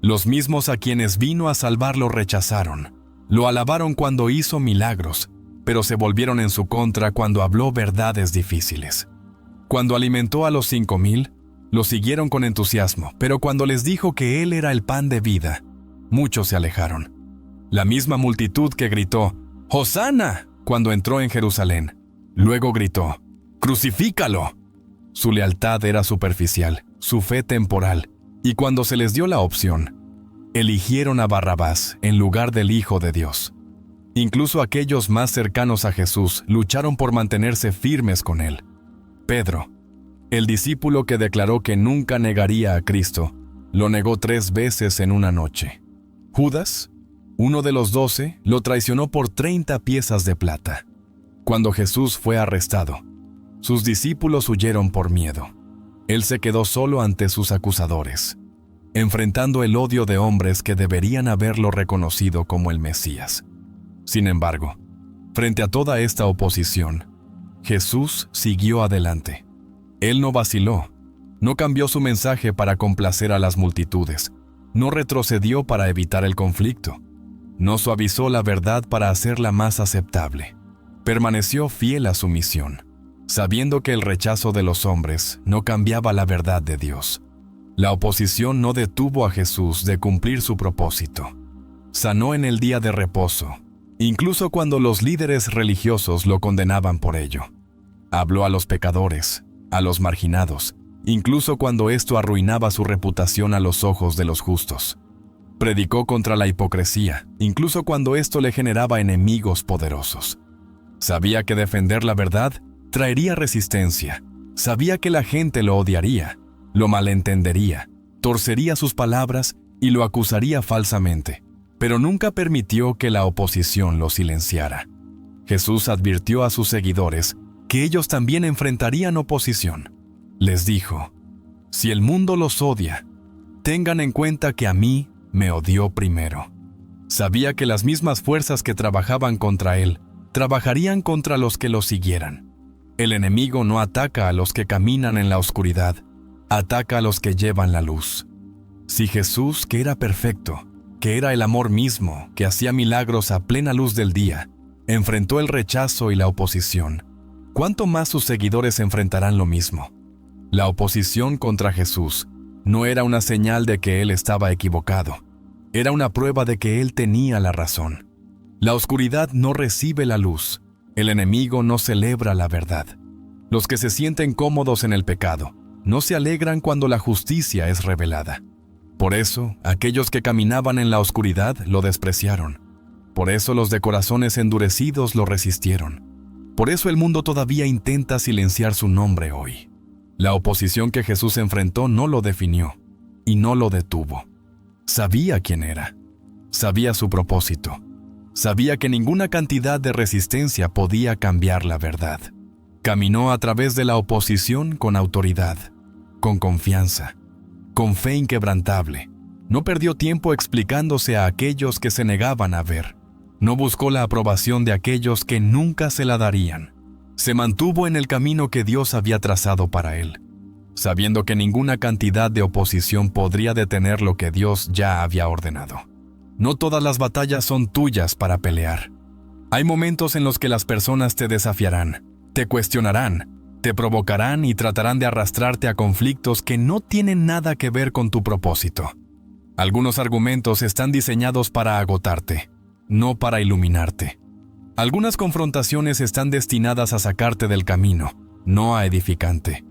Los mismos a quienes vino a salvar lo rechazaron. Lo alabaron cuando hizo milagros, pero se volvieron en su contra cuando habló verdades difíciles. Cuando alimentó a los 5,000, lo siguieron con entusiasmo, pero cuando les dijo que él era el pan de vida, muchos se alejaron. La misma multitud que gritó, «¡Hosana!» cuando entró en Jerusalén, luego gritó, «¡Crucifícalo!». Su lealtad era superficial, su fe temporal, y cuando se les dio la opción, eligieron a Barrabás en lugar del Hijo de Dios. Incluso aquellos más cercanos a Jesús lucharon por mantenerse firmes con él. Pedro, el discípulo que declaró que nunca negaría a Cristo, lo negó 3 veces en una noche. Judas, uno de los 12, lo traicionó por 30 piezas de plata. Cuando Jesús fue arrestado, sus discípulos huyeron por miedo. Él se quedó solo ante sus acusadores, enfrentando el odio de hombres que deberían haberlo reconocido como el Mesías. Sin embargo, frente a toda esta oposición, Jesús siguió adelante. Él no vaciló, no cambió su mensaje para complacer a las multitudes, no retrocedió para evitar el conflicto, no suavizó la verdad para hacerla más aceptable. Permaneció fiel a su misión, sabiendo que el rechazo de los hombres no cambiaba la verdad de Dios. La oposición no detuvo a Jesús de cumplir su propósito. Sanó en el día de reposo, incluso cuando los líderes religiosos lo condenaban por ello. Habló a los pecadores, a los marginados, incluso cuando esto arruinaba su reputación a los ojos de los justos. Predicó contra la hipocresía, incluso cuando esto le generaba enemigos poderosos. Sabía que defender la verdad traería resistencia. Sabía que la gente lo odiaría, lo malentendería, torcería sus palabras y lo acusaría falsamente, pero nunca permitió que la oposición lo silenciara. Jesús advirtió a sus seguidores que ellos también enfrentarían oposición. Les dijo, «Si el mundo los odia, tengan en cuenta que a mí me odió primero». Sabía que las mismas fuerzas que trabajaban contra él, trabajarían contra los que lo siguieran. El enemigo no ataca a los que caminan en la oscuridad, ataca a los que llevan la luz. Si Jesús, que era perfecto, que era el amor mismo, que hacía milagros a plena luz del día, enfrentó el rechazo y la oposición, ¿cuánto más sus seguidores enfrentarán lo mismo? La oposición contra Jesús no era una señal de que él estaba equivocado, era una prueba de que él tenía la razón. La oscuridad no recibe la luz, el enemigo no celebra la verdad. Los que se sienten cómodos en el pecado no se alegran cuando la justicia es revelada. Por eso, aquellos que caminaban en la oscuridad lo despreciaron. Por eso los de corazones endurecidos lo resistieron. Por eso el mundo todavía intenta silenciar su nombre hoy. La oposición que Jesús enfrentó no lo definió y no lo detuvo. Sabía quién era. Sabía su propósito. Sabía que ninguna cantidad de resistencia podía cambiar la verdad. Caminó a través de la oposición con autoridad, con confianza, con fe inquebrantable. No perdió tiempo explicándose a aquellos que se negaban a ver. No buscó la aprobación de aquellos que nunca se la darían. Se mantuvo en el camino que Dios había trazado para él, sabiendo que ninguna cantidad de oposición podría detener lo que Dios ya había ordenado. No todas las batallas son tuyas para pelear. Hay momentos en los que las personas te desafiarán, te cuestionarán, te provocarán y tratarán de arrastrarte a conflictos que no tienen nada que ver con tu propósito. Algunos argumentos están diseñados para agotarte, no para iluminarte. Algunas confrontaciones están destinadas a sacarte del camino, no a edificante.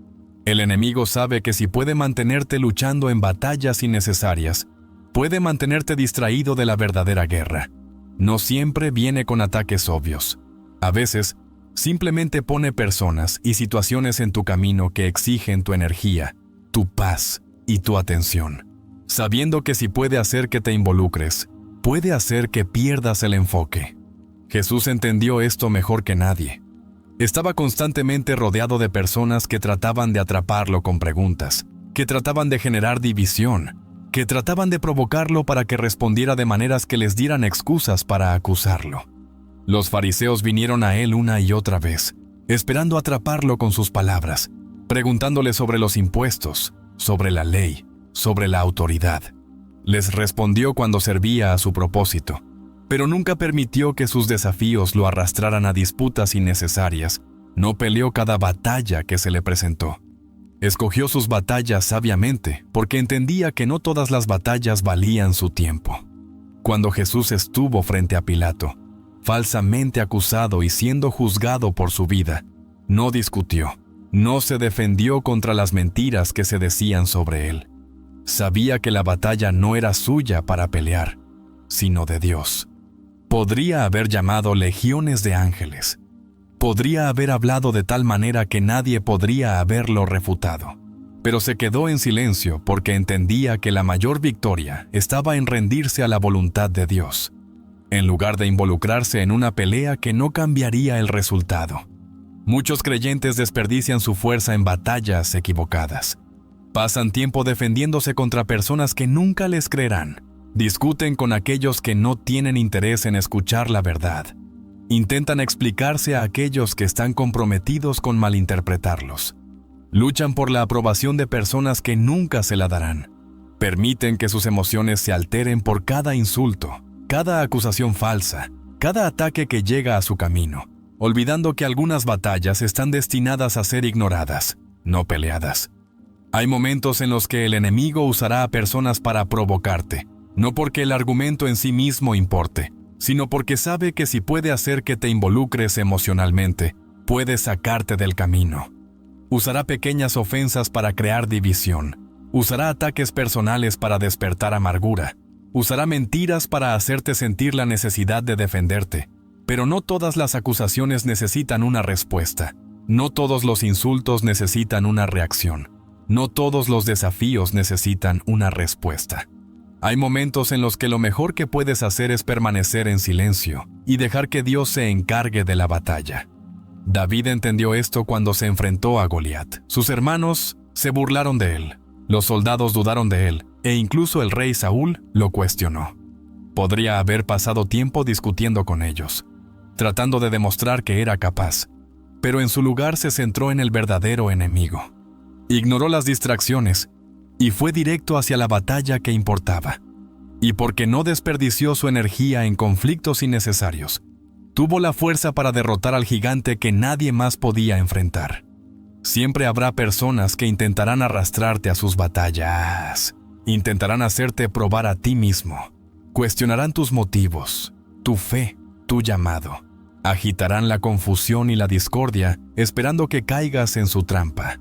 El enemigo sabe que si puede mantenerte luchando en batallas innecesarias, puede mantenerte distraído de la verdadera guerra. No siempre viene con ataques obvios. A veces, simplemente pone personas y situaciones en tu camino que exigen tu energía, tu paz y tu atención, sabiendo que si puede hacer que te involucres, puede hacer que pierdas el enfoque. Jesús entendió esto mejor que nadie. Estaba constantemente rodeado de personas que trataban de atraparlo con preguntas, que trataban de generar división, que trataban de provocarlo para que respondiera de maneras que les dieran excusas para acusarlo. Los fariseos vinieron a él una y otra vez, esperando atraparlo con sus palabras, preguntándole sobre los impuestos, sobre la ley, sobre la autoridad. Les respondió cuando servía a su propósito, pero nunca permitió que sus desafíos lo arrastraran a disputas innecesarias. No peleó cada batalla que se le presentó. Escogió sus batallas sabiamente, porque entendía que no todas las batallas valían su tiempo. Cuando Jesús estuvo frente a Pilato, falsamente acusado y siendo juzgado por su vida, no discutió, no se defendió contra las mentiras que se decían sobre él. Sabía que la batalla no era suya para pelear, sino de Dios. Podría haber llamado legiones de ángeles. Podría haber hablado de tal manera que nadie podría haberlo refutado. Pero se quedó en silencio porque entendía que la mayor victoria estaba en rendirse a la voluntad de Dios, en lugar de involucrarse en una pelea que no cambiaría el resultado. Muchos creyentes desperdician su fuerza en batallas equivocadas. Pasan tiempo defendiéndose contra personas que nunca les creerán. Discuten con aquellos que no tienen interés en escuchar la verdad. Intentan explicarse a aquellos que están comprometidos con malinterpretarlos. Luchan por la aprobación de personas que nunca se la darán. Permiten que sus emociones se alteren por cada insulto, cada acusación falsa, cada ataque que llega a su camino, olvidando que algunas batallas están destinadas a ser ignoradas, no peleadas. Hay momentos en los que el enemigo usará a personas para provocarte, no porque el argumento en sí mismo importe, sino porque sabe que si puede hacer que te involucres emocionalmente, puede sacarte del camino. Usará pequeñas ofensas para crear división. Usará ataques personales para despertar amargura. Usará mentiras para hacerte sentir la necesidad de defenderte. Pero no todas las acusaciones necesitan una respuesta. No todos los insultos necesitan una reacción. No todos los desafíos necesitan una respuesta. Hay momentos en los que lo mejor que puedes hacer es permanecer en silencio y dejar que Dios se encargue de la batalla. David entendió esto cuando se enfrentó a Goliat. Sus hermanos se burlaron de él, los soldados dudaron de él, e incluso el rey Saúl lo cuestionó. Podría haber pasado tiempo discutiendo con ellos, tratando de demostrar que era capaz, pero en su lugar se centró en el verdadero enemigo. Ignoró las distracciones y fue directo hacia la batalla que importaba. Y porque no desperdició su energía en conflictos innecesarios, tuvo la fuerza para derrotar al gigante que nadie más podía enfrentar. Siempre habrá personas que intentarán arrastrarte a sus batallas. Intentarán hacerte probar a ti mismo. Cuestionarán tus motivos, tu fe, tu llamado. Agitarán la confusión y la discordia, esperando que caigas en su trampa.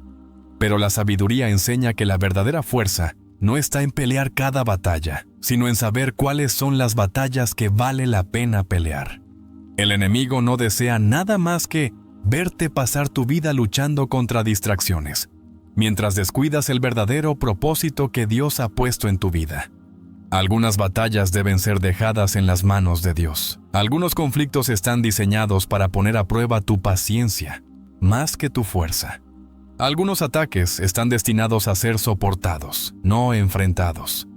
Pero la sabiduría enseña que la verdadera fuerza no está en pelear cada batalla, sino en saber cuáles son las batallas que vale la pena pelear. El enemigo no desea nada más que verte pasar tu vida luchando contra distracciones, mientras descuidas el verdadero propósito que Dios ha puesto en tu vida. Algunas batallas deben ser dejadas en las manos de Dios. Algunos conflictos están diseñados para poner a prueba tu paciencia, más que tu fuerza. Algunos ataques están destinados a ser soportados, no enfrentados.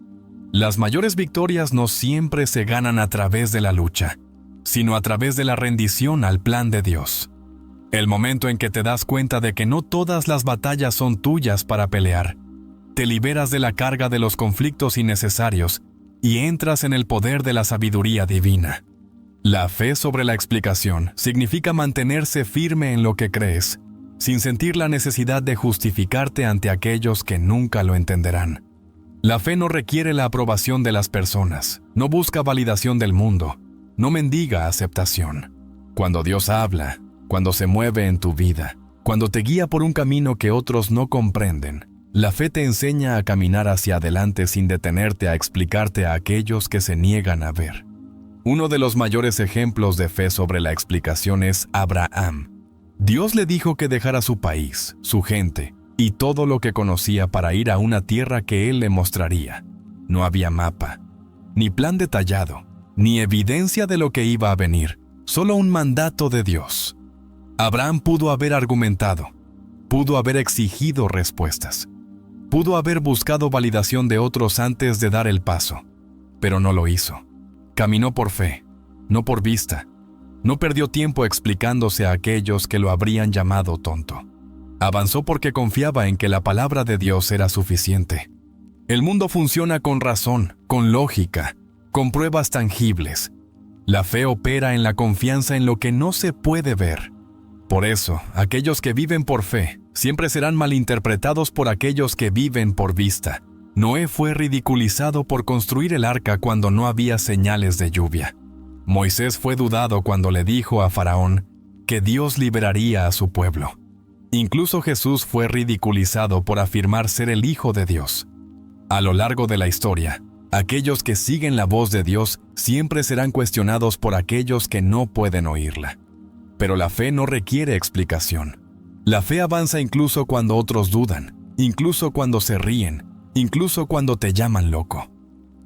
Las mayores victorias no siempre se ganan a través de la lucha, sino a través de la rendición al plan de Dios. El momento en que te das cuenta de que no todas las batallas son tuyas para pelear, te liberas de la carga de los conflictos innecesarios y entras en el poder de la sabiduría divina. La fe sobre la explicación significa mantenerse firme en lo que crees, sin sentir la necesidad de justificarte ante aquellos que nunca lo entenderán. La fe no requiere la aprobación de las personas, no busca validación del mundo, no mendiga aceptación. Cuando Dios habla, cuando se mueve en tu vida, cuando te guía por un camino que otros no comprenden, la fe te enseña a caminar hacia adelante sin detenerte a explicarte a aquellos que se niegan a ver. Uno de los mayores ejemplos de fe sobre la explicación es Abraham. Dios le dijo que dejara su país, su gente y todo lo que conocía para ir a una tierra que él le mostraría. No había mapa, ni plan detallado, ni evidencia de lo que iba a venir, solo un mandato de Dios. Abraham pudo haber argumentado, pudo haber exigido respuestas, pudo haber buscado validación de otros antes de dar el paso, pero no lo hizo. Caminó por fe, no por vista. No perdió tiempo explicándose a aquellos que lo habrían llamado tonto. Avanzó porque confiaba en que la palabra de Dios era suficiente. El mundo funciona con razón, con lógica, con pruebas tangibles. La fe opera en la confianza en lo que no se puede ver. Por eso, aquellos que viven por fe siempre serán malinterpretados por aquellos que viven por vista. Noé fue ridiculizado por construir el arca cuando no había señales de lluvia. Moisés fue dudado cuando le dijo a Faraón que Dios liberaría a su pueblo. Incluso Jesús fue ridiculizado por afirmar ser el Hijo de Dios. A lo largo de la historia, aquellos que siguen la voz de Dios siempre serán cuestionados por aquellos que no pueden oírla. Pero la fe no requiere explicación. La fe avanza incluso cuando otros dudan, incluso cuando se ríen, incluso cuando te llaman loco.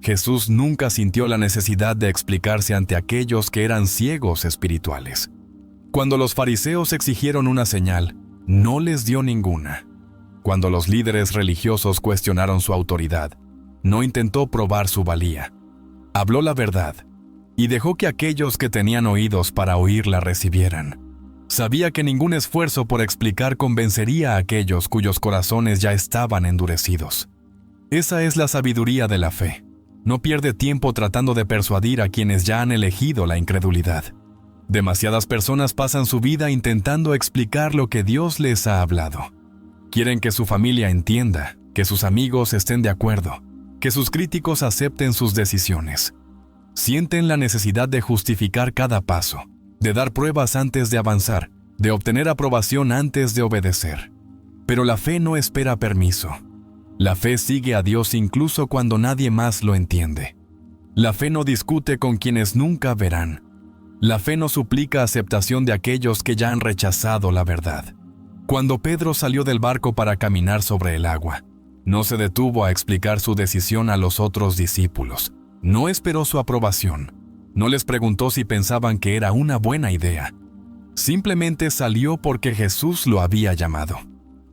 Jesús nunca sintió la necesidad de explicarse ante aquellos que eran ciegos espirituales. Cuando los fariseos exigieron una señal, no les dio ninguna. Cuando los líderes religiosos cuestionaron su autoridad, no intentó probar su valía. Habló la verdad y dejó que aquellos que tenían oídos para oír la recibieran. Sabía que ningún esfuerzo por explicar convencería a aquellos cuyos corazones ya estaban endurecidos. Esa es la sabiduría de la fe. No pierde tiempo tratando de persuadir a quienes ya han elegido la incredulidad. Demasiadas personas pasan su vida intentando explicar lo que Dios les ha hablado. Quieren que su familia entienda, que sus amigos estén de acuerdo, que sus críticos acepten sus decisiones. Sienten la necesidad de justificar cada paso, de dar pruebas antes de avanzar, de obtener aprobación antes de obedecer. Pero la fe no espera permiso. La fe sigue a Dios incluso cuando nadie más lo entiende. La fe no discute con quienes nunca verán. La fe no suplica aceptación de aquellos que ya han rechazado la verdad. Cuando Pedro salió del barco para caminar sobre el agua, no se detuvo a explicar su decisión a los otros discípulos. No esperó su aprobación. No les preguntó si pensaban que era una buena idea. Simplemente salió porque Jesús lo había llamado.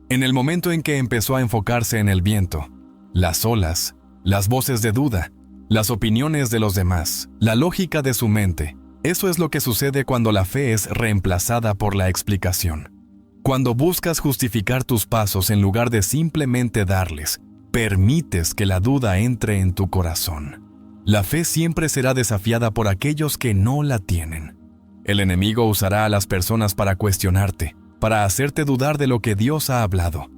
En el momento en que empezó a enfocarse en el viento, las olas, las voces de duda, las opiniones de los demás, la lógica de su mente, eso es lo que sucede cuando la fe es reemplazada por la explicación. Cuando buscas justificar tus pasos en lugar de simplemente darles, permites que la duda entre en tu corazón. La fe siempre será desafiada por aquellos que no la tienen. El enemigo usará a las personas para cuestionarte, para hacerte dudar de lo que Dios ha hablado,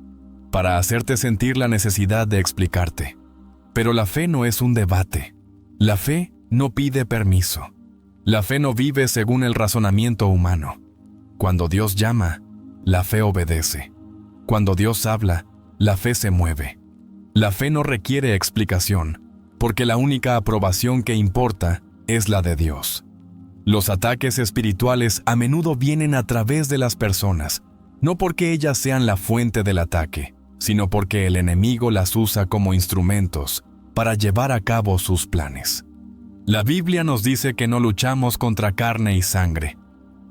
para hacerte sentir la necesidad de explicarte. Pero la fe no es un debate. La fe no pide permiso. La fe no vive según el razonamiento humano. Cuando Dios llama, la fe obedece. Cuando Dios habla, la fe se mueve. La fe no requiere explicación, porque la única aprobación que importa es la de Dios. Los ataques espirituales a menudo vienen a través de las personas, no porque ellas sean la fuente del ataque, sino porque el enemigo las usa como instrumentos para llevar a cabo sus planes. La Biblia nos dice que no luchamos contra carne y sangre,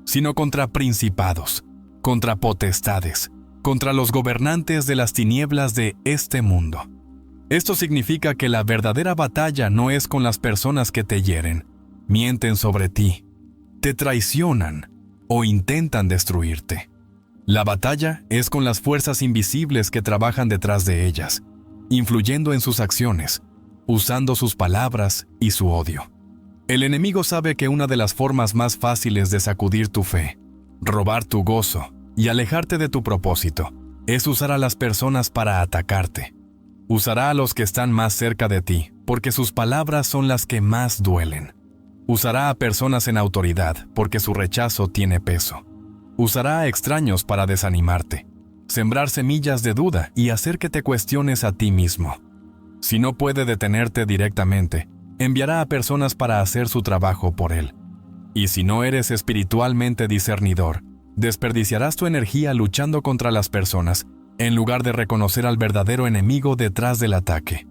sino contra principados, contra potestades, contra los gobernantes de las tinieblas de este mundo. Esto significa que la verdadera batalla no es con las personas que te hieren, mienten sobre ti, te traicionan o intentan destruirte. La batalla es con las fuerzas invisibles que trabajan detrás de ellas, influyendo en sus acciones, usando sus palabras y su odio. El enemigo sabe que una de las formas más fáciles de sacudir tu fe, robar tu gozo y alejarte de tu propósito es usar a las personas para atacarte. Usará a los que están más cerca de ti, porque sus palabras son las que más duelen. Usará a personas en autoridad, porque su rechazo tiene peso. Usará a extraños para desanimarte, sembrar semillas de duda y hacer que te cuestiones a ti mismo. Si no puede detenerte directamente, enviará a personas para hacer su trabajo por él. Y si no eres espiritualmente discernidor, desperdiciarás tu energía luchando contra las personas, en lugar de reconocer al verdadero enemigo detrás del ataque.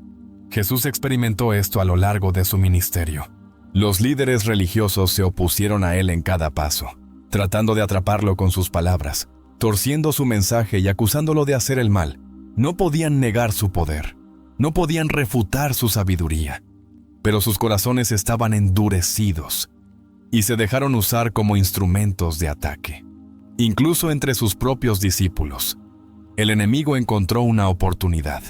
Jesús experimentó esto a lo largo de su ministerio. Los líderes religiosos se opusieron a él en cada paso, tratando de atraparlo con sus palabras, torciendo su mensaje y acusándolo de hacer el mal. No podían negar su poder, no podían refutar su sabiduría, pero sus corazones estaban endurecidos y se dejaron usar como instrumentos de ataque. Incluso entre sus propios discípulos, el enemigo encontró una oportunidad.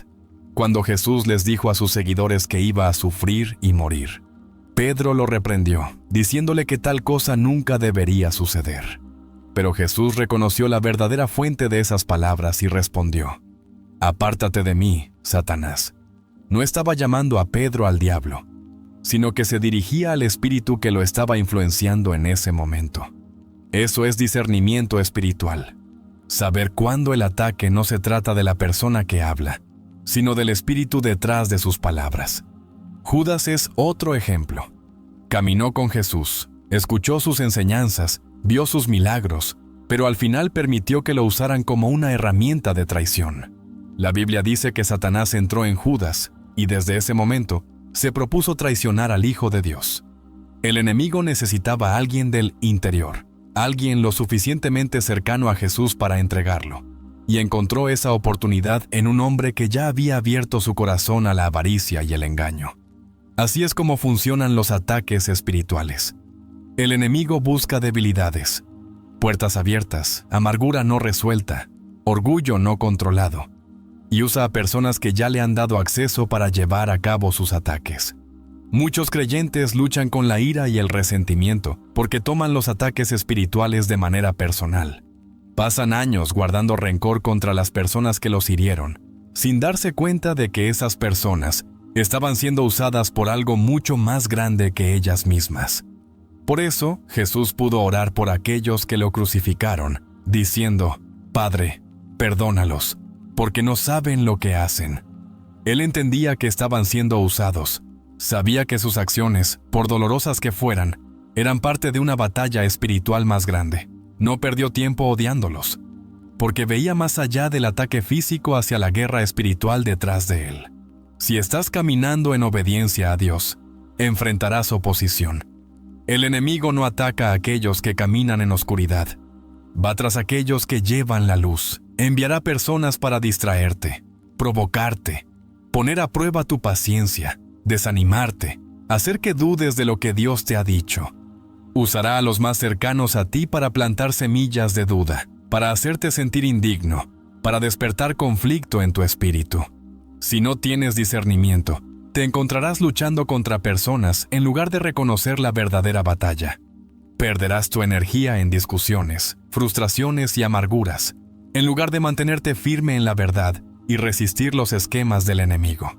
Cuando Jesús les dijo a sus seguidores que iba a sufrir y morir, Pedro lo reprendió, diciéndole que tal cosa nunca debería suceder. Pero Jesús reconoció la verdadera fuente de esas palabras y respondió: «Apártate de mí, Satanás». No estaba llamando a Pedro al diablo, sino que se dirigía al espíritu que lo estaba influenciando en ese momento. Eso es discernimiento espiritual. Saber cuándo el ataque no se trata de la persona que habla, sino del espíritu detrás de sus palabras. Judas es otro ejemplo. Caminó con Jesús, escuchó sus enseñanzas, vio sus milagros, pero al final permitió que lo usaran como una herramienta de traición. La Biblia dice que Satanás entró en Judas y desde ese momento se propuso traicionar al Hijo de Dios. El enemigo necesitaba a alguien del interior, alguien lo suficientemente cercano a Jesús para entregarlo, y encontró esa oportunidad en un hombre que ya había abierto su corazón a la avaricia y el engaño. Así es como funcionan los ataques espirituales. El enemigo busca debilidades, puertas abiertas, amargura no resuelta, orgullo no controlado, y usa a personas que ya le han dado acceso para llevar a cabo sus ataques. Muchos creyentes luchan con la ira y el resentimiento porque toman los ataques espirituales de manera personal. Pasan años guardando rencor contra las personas que los hirieron, sin darse cuenta de que esas personas estaban siendo usadas por algo mucho más grande que ellas mismas. Por eso, Jesús pudo orar por aquellos que lo crucificaron, diciendo: «Padre, perdónalos, porque no saben lo que hacen». Él entendía que estaban siendo usados. Sabía que sus acciones, por dolorosas que fueran, eran parte de una batalla espiritual más grande. No perdió tiempo odiándolos, porque veía más allá del ataque físico hacia la guerra espiritual detrás de él. Si estás caminando en obediencia a Dios, enfrentarás oposición. El enemigo no ataca a aquellos que caminan en oscuridad. Va tras aquellos que llevan la luz. Enviará personas para distraerte, provocarte, poner a prueba tu paciencia, desanimarte, hacer que dudes de lo que Dios te ha dicho. Usará a los más cercanos a ti para plantar semillas de duda, para hacerte sentir indigno, para despertar conflicto en tu espíritu. Si no tienes discernimiento, te encontrarás luchando contra personas en lugar de reconocer la verdadera batalla. Perderás tu energía en discusiones, frustraciones y amarguras, en lugar de mantenerte firme en la verdad y resistir los esquemas del enemigo.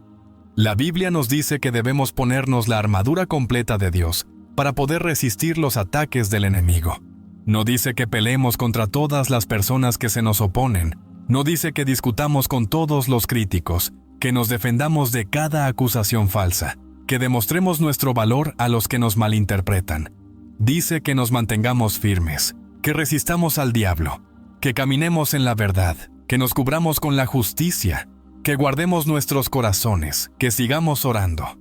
La Biblia nos dice que debemos ponernos la armadura completa de Dios para poder resistir los ataques del enemigo. No dice que peleemos contra todas las personas que se nos oponen. No dice que discutamos con todos los críticos, que nos defendamos de cada acusación falsa, que demostremos nuestro valor a los que nos malinterpretan. Dice que nos mantengamos firmes, que resistamos al diablo, que caminemos en la verdad, que nos cubramos con la justicia, que guardemos nuestros corazones, que sigamos orando.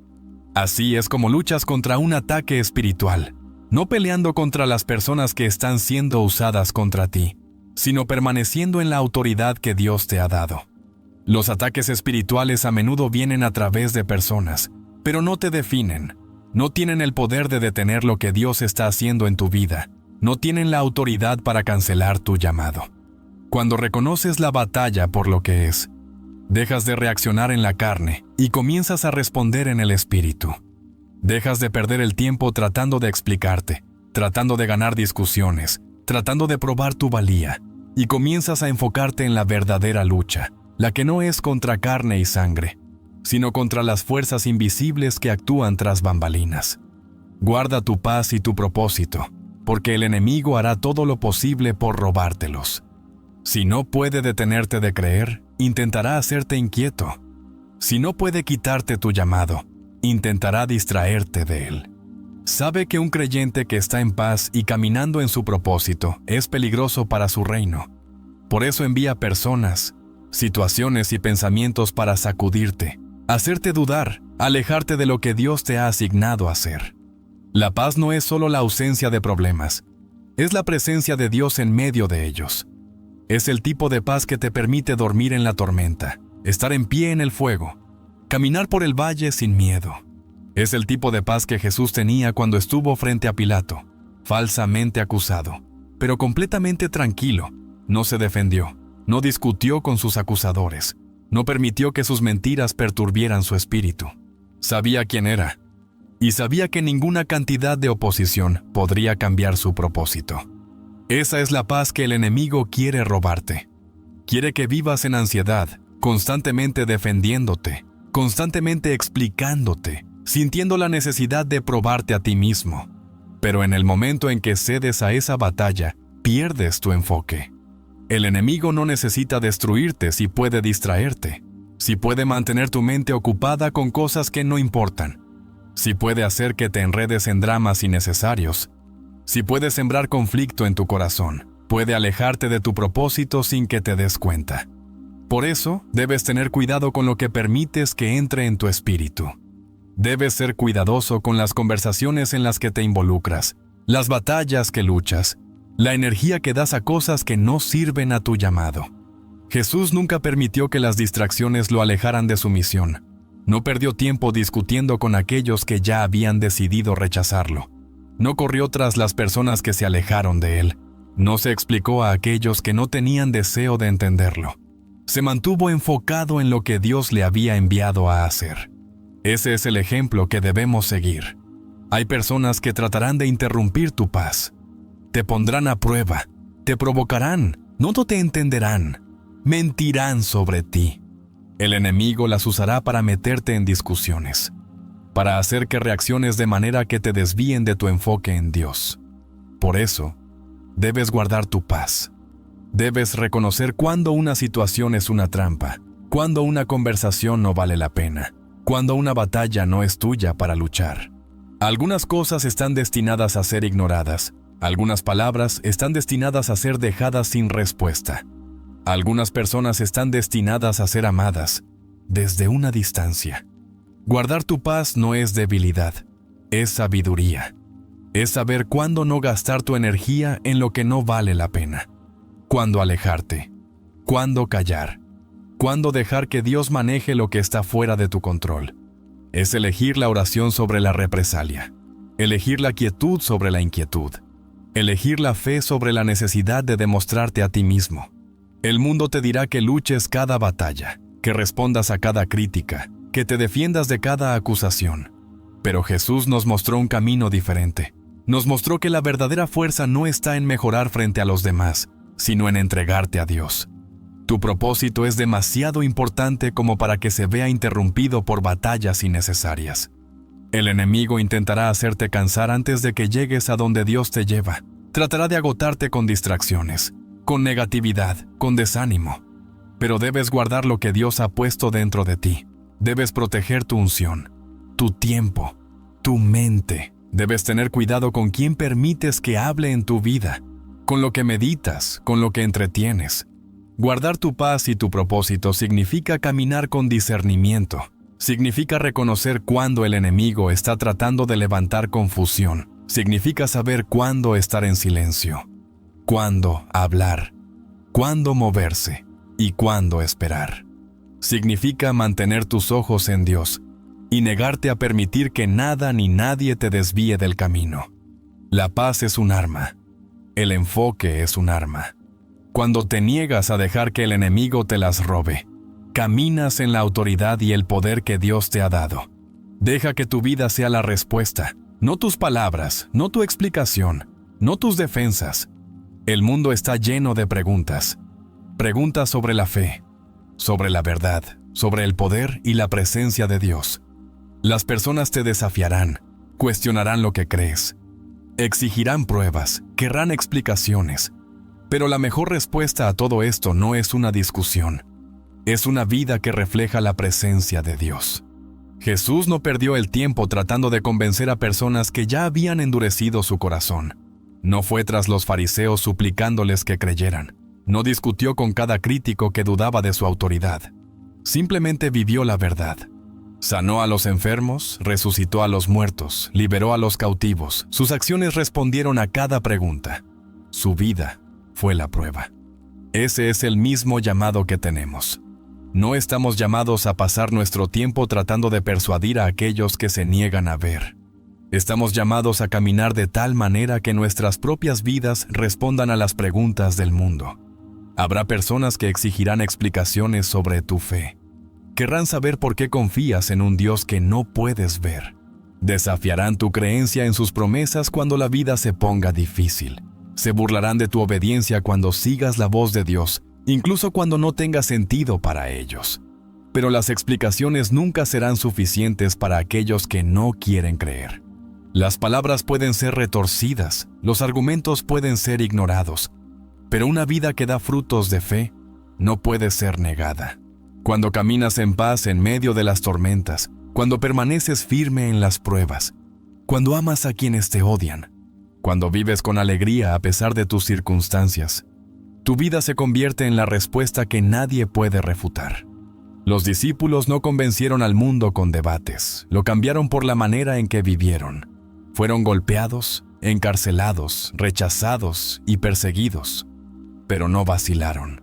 Así es como luchas contra un ataque espiritual, no peleando contra las personas que están siendo usadas contra ti, sino permaneciendo en la autoridad que Dios te ha dado. Los ataques espirituales a menudo vienen a través de personas, pero no te definen. No tienen el poder de detener lo que Dios está haciendo en tu vida. No tienen la autoridad para cancelar tu llamado. Cuando reconoces la batalla por lo que es, dejas de reaccionar en la carne y comienzas a responder en el espíritu. Dejas de perder el tiempo tratando de explicarte, tratando de ganar discusiones, tratando de probar tu valía, y comienzas a enfocarte en la verdadera lucha, la que no es contra carne y sangre, sino contra las fuerzas invisibles que actúan tras bambalinas. Guarda tu paz y tu propósito, porque el enemigo hará todo lo posible por robártelos. Si no puede detenerte de creer, intentará hacerte inquieto. Si no puede quitarte tu llamado, intentará distraerte de él. Sabe que un creyente que está en paz y caminando en su propósito es peligroso para su reino. Por eso envía personas, situaciones y pensamientos para sacudirte, hacerte dudar, alejarte de lo que Dios te ha asignado a hacer. La paz no es solo la ausencia de problemas, es la presencia de Dios en medio de ellos. Es el tipo de paz que te permite dormir en la tormenta, estar en pie en el fuego, caminar por el valle sin miedo. Es el tipo de paz que Jesús tenía cuando estuvo frente a Pilato, falsamente acusado, pero completamente tranquilo. No se defendió, no discutió con sus acusadores, no permitió que sus mentiras perturbieran su espíritu. Sabía quién era, y sabía que ninguna cantidad de oposición podría cambiar su propósito. Esa es la paz que el enemigo quiere robarte. Quiere que vivas en ansiedad, constantemente defendiéndote, constantemente explicándote, sintiendo la necesidad de probarte a ti mismo. Pero en el momento en que cedes a esa batalla, pierdes tu enfoque. El enemigo no necesita destruirte si puede distraerte, si puede mantener tu mente ocupada con cosas que no importan, si puede hacer que te enredes en dramas innecesarios, si puede sembrar conflicto en tu corazón, puede alejarte de tu propósito sin que te des cuenta. Por eso, debes tener cuidado con lo que permites que entre en tu espíritu. Debes ser cuidadoso con las conversaciones en las que te involucras, las batallas que luchas, la energía que das a cosas que no sirven a tu llamado. Jesús nunca permitió que las distracciones lo alejaran de su misión. No perdió tiempo discutiendo con aquellos que ya habían decidido rechazarlo. No corrió tras las personas que se alejaron de él. No se explicó a aquellos que no tenían deseo de entenderlo. Se mantuvo enfocado en lo que Dios le había enviado a hacer. Ese es el ejemplo que debemos seguir. Hay personas que tratarán de interrumpir tu paz. Te pondrán a prueba, te provocarán, no te entenderán, mentirán sobre ti. El enemigo las usará para meterte en discusiones, para hacer que reacciones de manera que te desvíen de tu enfoque en Dios. Por eso, debes guardar tu paz. Debes reconocer cuándo una situación es una trampa, cuándo una conversación no vale la pena, cuándo una batalla no es tuya para luchar. Algunas cosas están destinadas a ser ignoradas. Algunas palabras están destinadas a ser dejadas sin respuesta. Algunas personas están destinadas a ser amadas desde una distancia. Guardar tu paz no es debilidad, es sabiduría. Es saber cuándo no gastar tu energía en lo que no vale la pena. Cuándo alejarte, cuándo callar, cuándo dejar que Dios maneje lo que está fuera de tu control. Es elegir la oración sobre la represalia, elegir la quietud sobre la inquietud. Elegir la fe sobre la necesidad de demostrarte a ti mismo. El mundo te dirá que luches cada batalla, que respondas a cada crítica, que te defiendas de cada acusación. Pero Jesús nos mostró un camino diferente. Nos mostró que la verdadera fuerza no está en mejorar frente a los demás, sino en entregarte a Dios. Tu propósito es demasiado importante como para que se vea interrumpido por batallas innecesarias. El enemigo intentará hacerte cansar antes de que llegues a donde Dios te lleva. Tratará de agotarte con distracciones, con negatividad, con desánimo. Pero debes guardar lo que Dios ha puesto dentro de ti. Debes proteger tu unción, tu tiempo, tu mente. Debes tener cuidado con quién permites que hable en tu vida, con lo que meditas, con lo que entretienes. Guardar tu paz y tu propósito significa caminar con discernimiento. Significa reconocer cuándo el enemigo está tratando de levantar confusión. Significa saber cuándo estar en silencio, cuándo hablar, cuándo moverse y cuándo esperar. Significa mantener tus ojos en Dios y negarte a permitir que nada ni nadie te desvíe del camino. La paz es un arma. El enfoque es un arma. Cuando te niegas a dejar que el enemigo te las robe, caminas en la autoridad y el poder que Dios te ha dado. Deja que tu vida sea la respuesta, no tus palabras, no tu explicación, no tus defensas. El mundo está lleno de preguntas. Preguntas sobre la fe, sobre la verdad, sobre el poder y la presencia de Dios. Las personas te desafiarán, cuestionarán lo que crees, exigirán pruebas, querrán explicaciones. Pero la mejor respuesta a todo esto no es una discusión. Es una vida que refleja la presencia de Dios. Jesús no perdió el tiempo tratando de convencer a personas que ya habían endurecido su corazón. No fue tras los fariseos suplicándoles que creyeran. No discutió con cada crítico que dudaba de su autoridad. Simplemente vivió la verdad. Sanó a los enfermos, resucitó a los muertos, liberó a los cautivos. Sus acciones respondieron a cada pregunta. Su vida fue la prueba. Ese es el mismo llamado que tenemos. No estamos llamados a pasar nuestro tiempo tratando de persuadir a aquellos que se niegan a ver. Estamos llamados a caminar de tal manera que nuestras propias vidas respondan a las preguntas del mundo. Habrá personas que exigirán explicaciones sobre tu fe. Querrán saber por qué confías en un Dios que no puedes ver. Desafiarán tu creencia en sus promesas cuando la vida se ponga difícil. Se burlarán de tu obediencia cuando sigas la voz de Dios, incluso cuando no tenga sentido para ellos. Pero las explicaciones nunca serán suficientes para aquellos que no quieren creer. Las palabras pueden ser retorcidas, los argumentos pueden ser ignorados, pero una vida que da frutos de fe no puede ser negada. Cuando caminas en paz en medio de las tormentas, cuando permaneces firme en las pruebas, cuando amas a quienes te odian, cuando vives con alegría a pesar de tus circunstancias, tu vida se convierte en la respuesta que nadie puede refutar. Los discípulos no convencieron al mundo con debates, lo cambiaron por la manera en que vivieron. Fueron golpeados, encarcelados, rechazados y perseguidos, pero no vacilaron.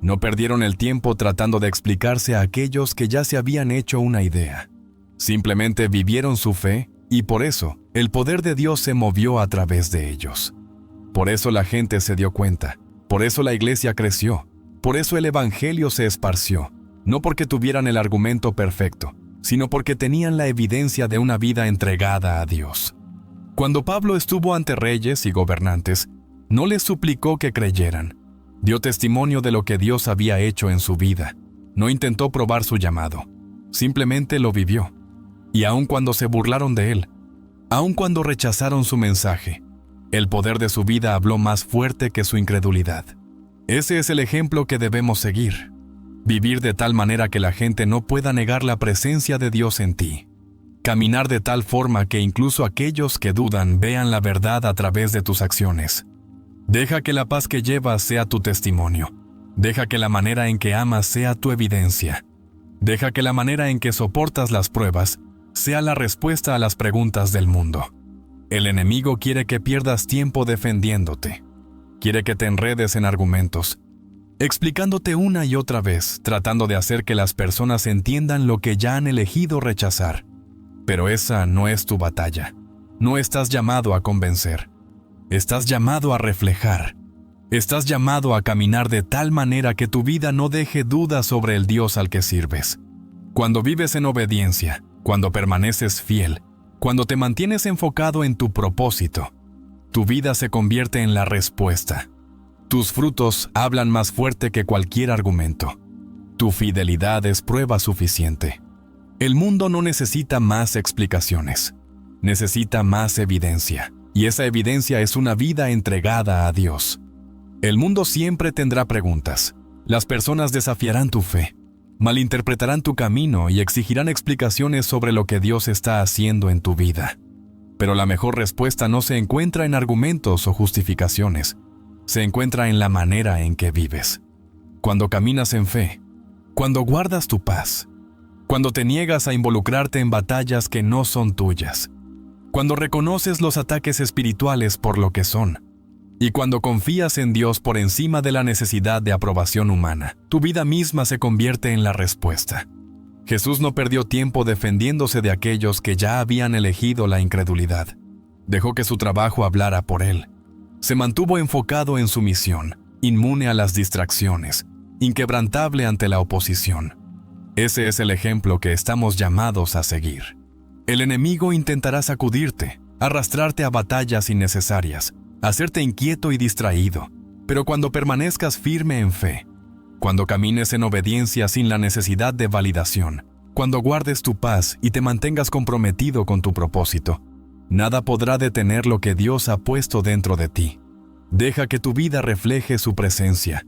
No perdieron el tiempo tratando de explicarse a aquellos que ya se habían hecho una idea. Simplemente vivieron su fe y por eso el poder de Dios se movió a través de ellos. Por eso la gente se dio cuenta, por eso la iglesia creció, por eso el evangelio se esparció, no porque tuvieran el argumento perfecto, sino porque tenían la evidencia de una vida entregada a Dios. Cuando Pablo estuvo ante reyes y gobernantes, no les suplicó que creyeran. Dio testimonio de lo que Dios había hecho en su vida. No intentó probar su llamado. Simplemente lo vivió. Y aun cuando se burlaron de él, aun cuando rechazaron su mensaje, el poder de su vida habló más fuerte que su incredulidad. Ese es el ejemplo que debemos seguir. Vivir de tal manera que la gente no pueda negar la presencia de Dios en ti. Caminar de tal forma que incluso aquellos que dudan vean la verdad a través de tus acciones. Deja que la paz que llevas sea tu testimonio. Deja que la manera en que amas sea tu evidencia. Deja que la manera en que soportas las pruebas sea la respuesta a las preguntas del mundo. El enemigo quiere que pierdas tiempo defendiéndote. Quiere que te enredes en argumentos, explicándote una y otra vez, tratando de hacer que las personas entiendan lo que ya han elegido rechazar. Pero esa no es tu batalla. No estás llamado a convencer. Estás llamado a reflejar. Estás llamado a caminar de tal manera que tu vida no deje dudas sobre el Dios al que sirves. Cuando vives en obediencia, cuando permaneces fiel, cuando te mantienes enfocado en tu propósito, tu vida se convierte en la respuesta. Tus frutos hablan más fuerte que cualquier argumento. Tu fidelidad es prueba suficiente. El mundo no necesita más explicaciones. Necesita más evidencia. Y esa evidencia es una vida entregada a Dios. El mundo siempre tendrá preguntas. Las personas desafiarán tu fe, malinterpretarán tu camino y exigirán explicaciones sobre lo que Dios está haciendo en tu vida. Pero la mejor respuesta no se encuentra en argumentos o justificaciones. Se encuentra en la manera en que vives. cuando caminas en fe, cuando guardas tu paz, cuando te niegas a involucrarte en batallas que no son tuyas, cuando reconoces los ataques espirituales por lo que son, y cuando confías en Dios por encima de la necesidad de aprobación humana, tu vida misma se convierte en la respuesta. Jesús no perdió tiempo defendiéndose de aquellos que ya habían elegido la incredulidad. Dejó que su trabajo hablara por él. Se mantuvo enfocado en su misión, inmune a las distracciones, inquebrantable ante la oposición. Ese es el ejemplo que estamos llamados a seguir. El enemigo intentará sacudirte, arrastrarte a batallas innecesarias, hacerte inquieto y distraído, pero cuando permanezcas firme en fe, cuando camines en obediencia sin la necesidad de validación, cuando guardes tu paz y te mantengas comprometido con tu propósito, nada podrá detener lo que Dios ha puesto dentro de ti. Deja que tu vida refleje su presencia.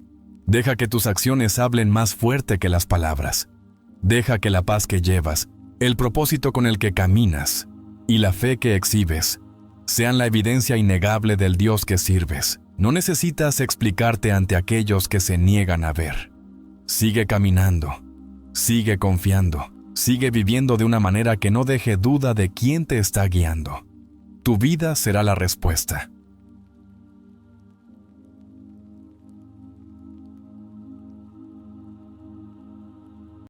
Deja que tus acciones hablen más fuerte que las palabras. Deja que la paz que llevas, el propósito con el que caminas y la fe que exhibes sean la evidencia innegable del Dios que sirves. No necesitas explicarte ante aquellos que se niegan a ver. Sigue caminando, sigue confiando, sigue viviendo de una manera que no deje duda de quién te está guiando. Tu vida será la respuesta.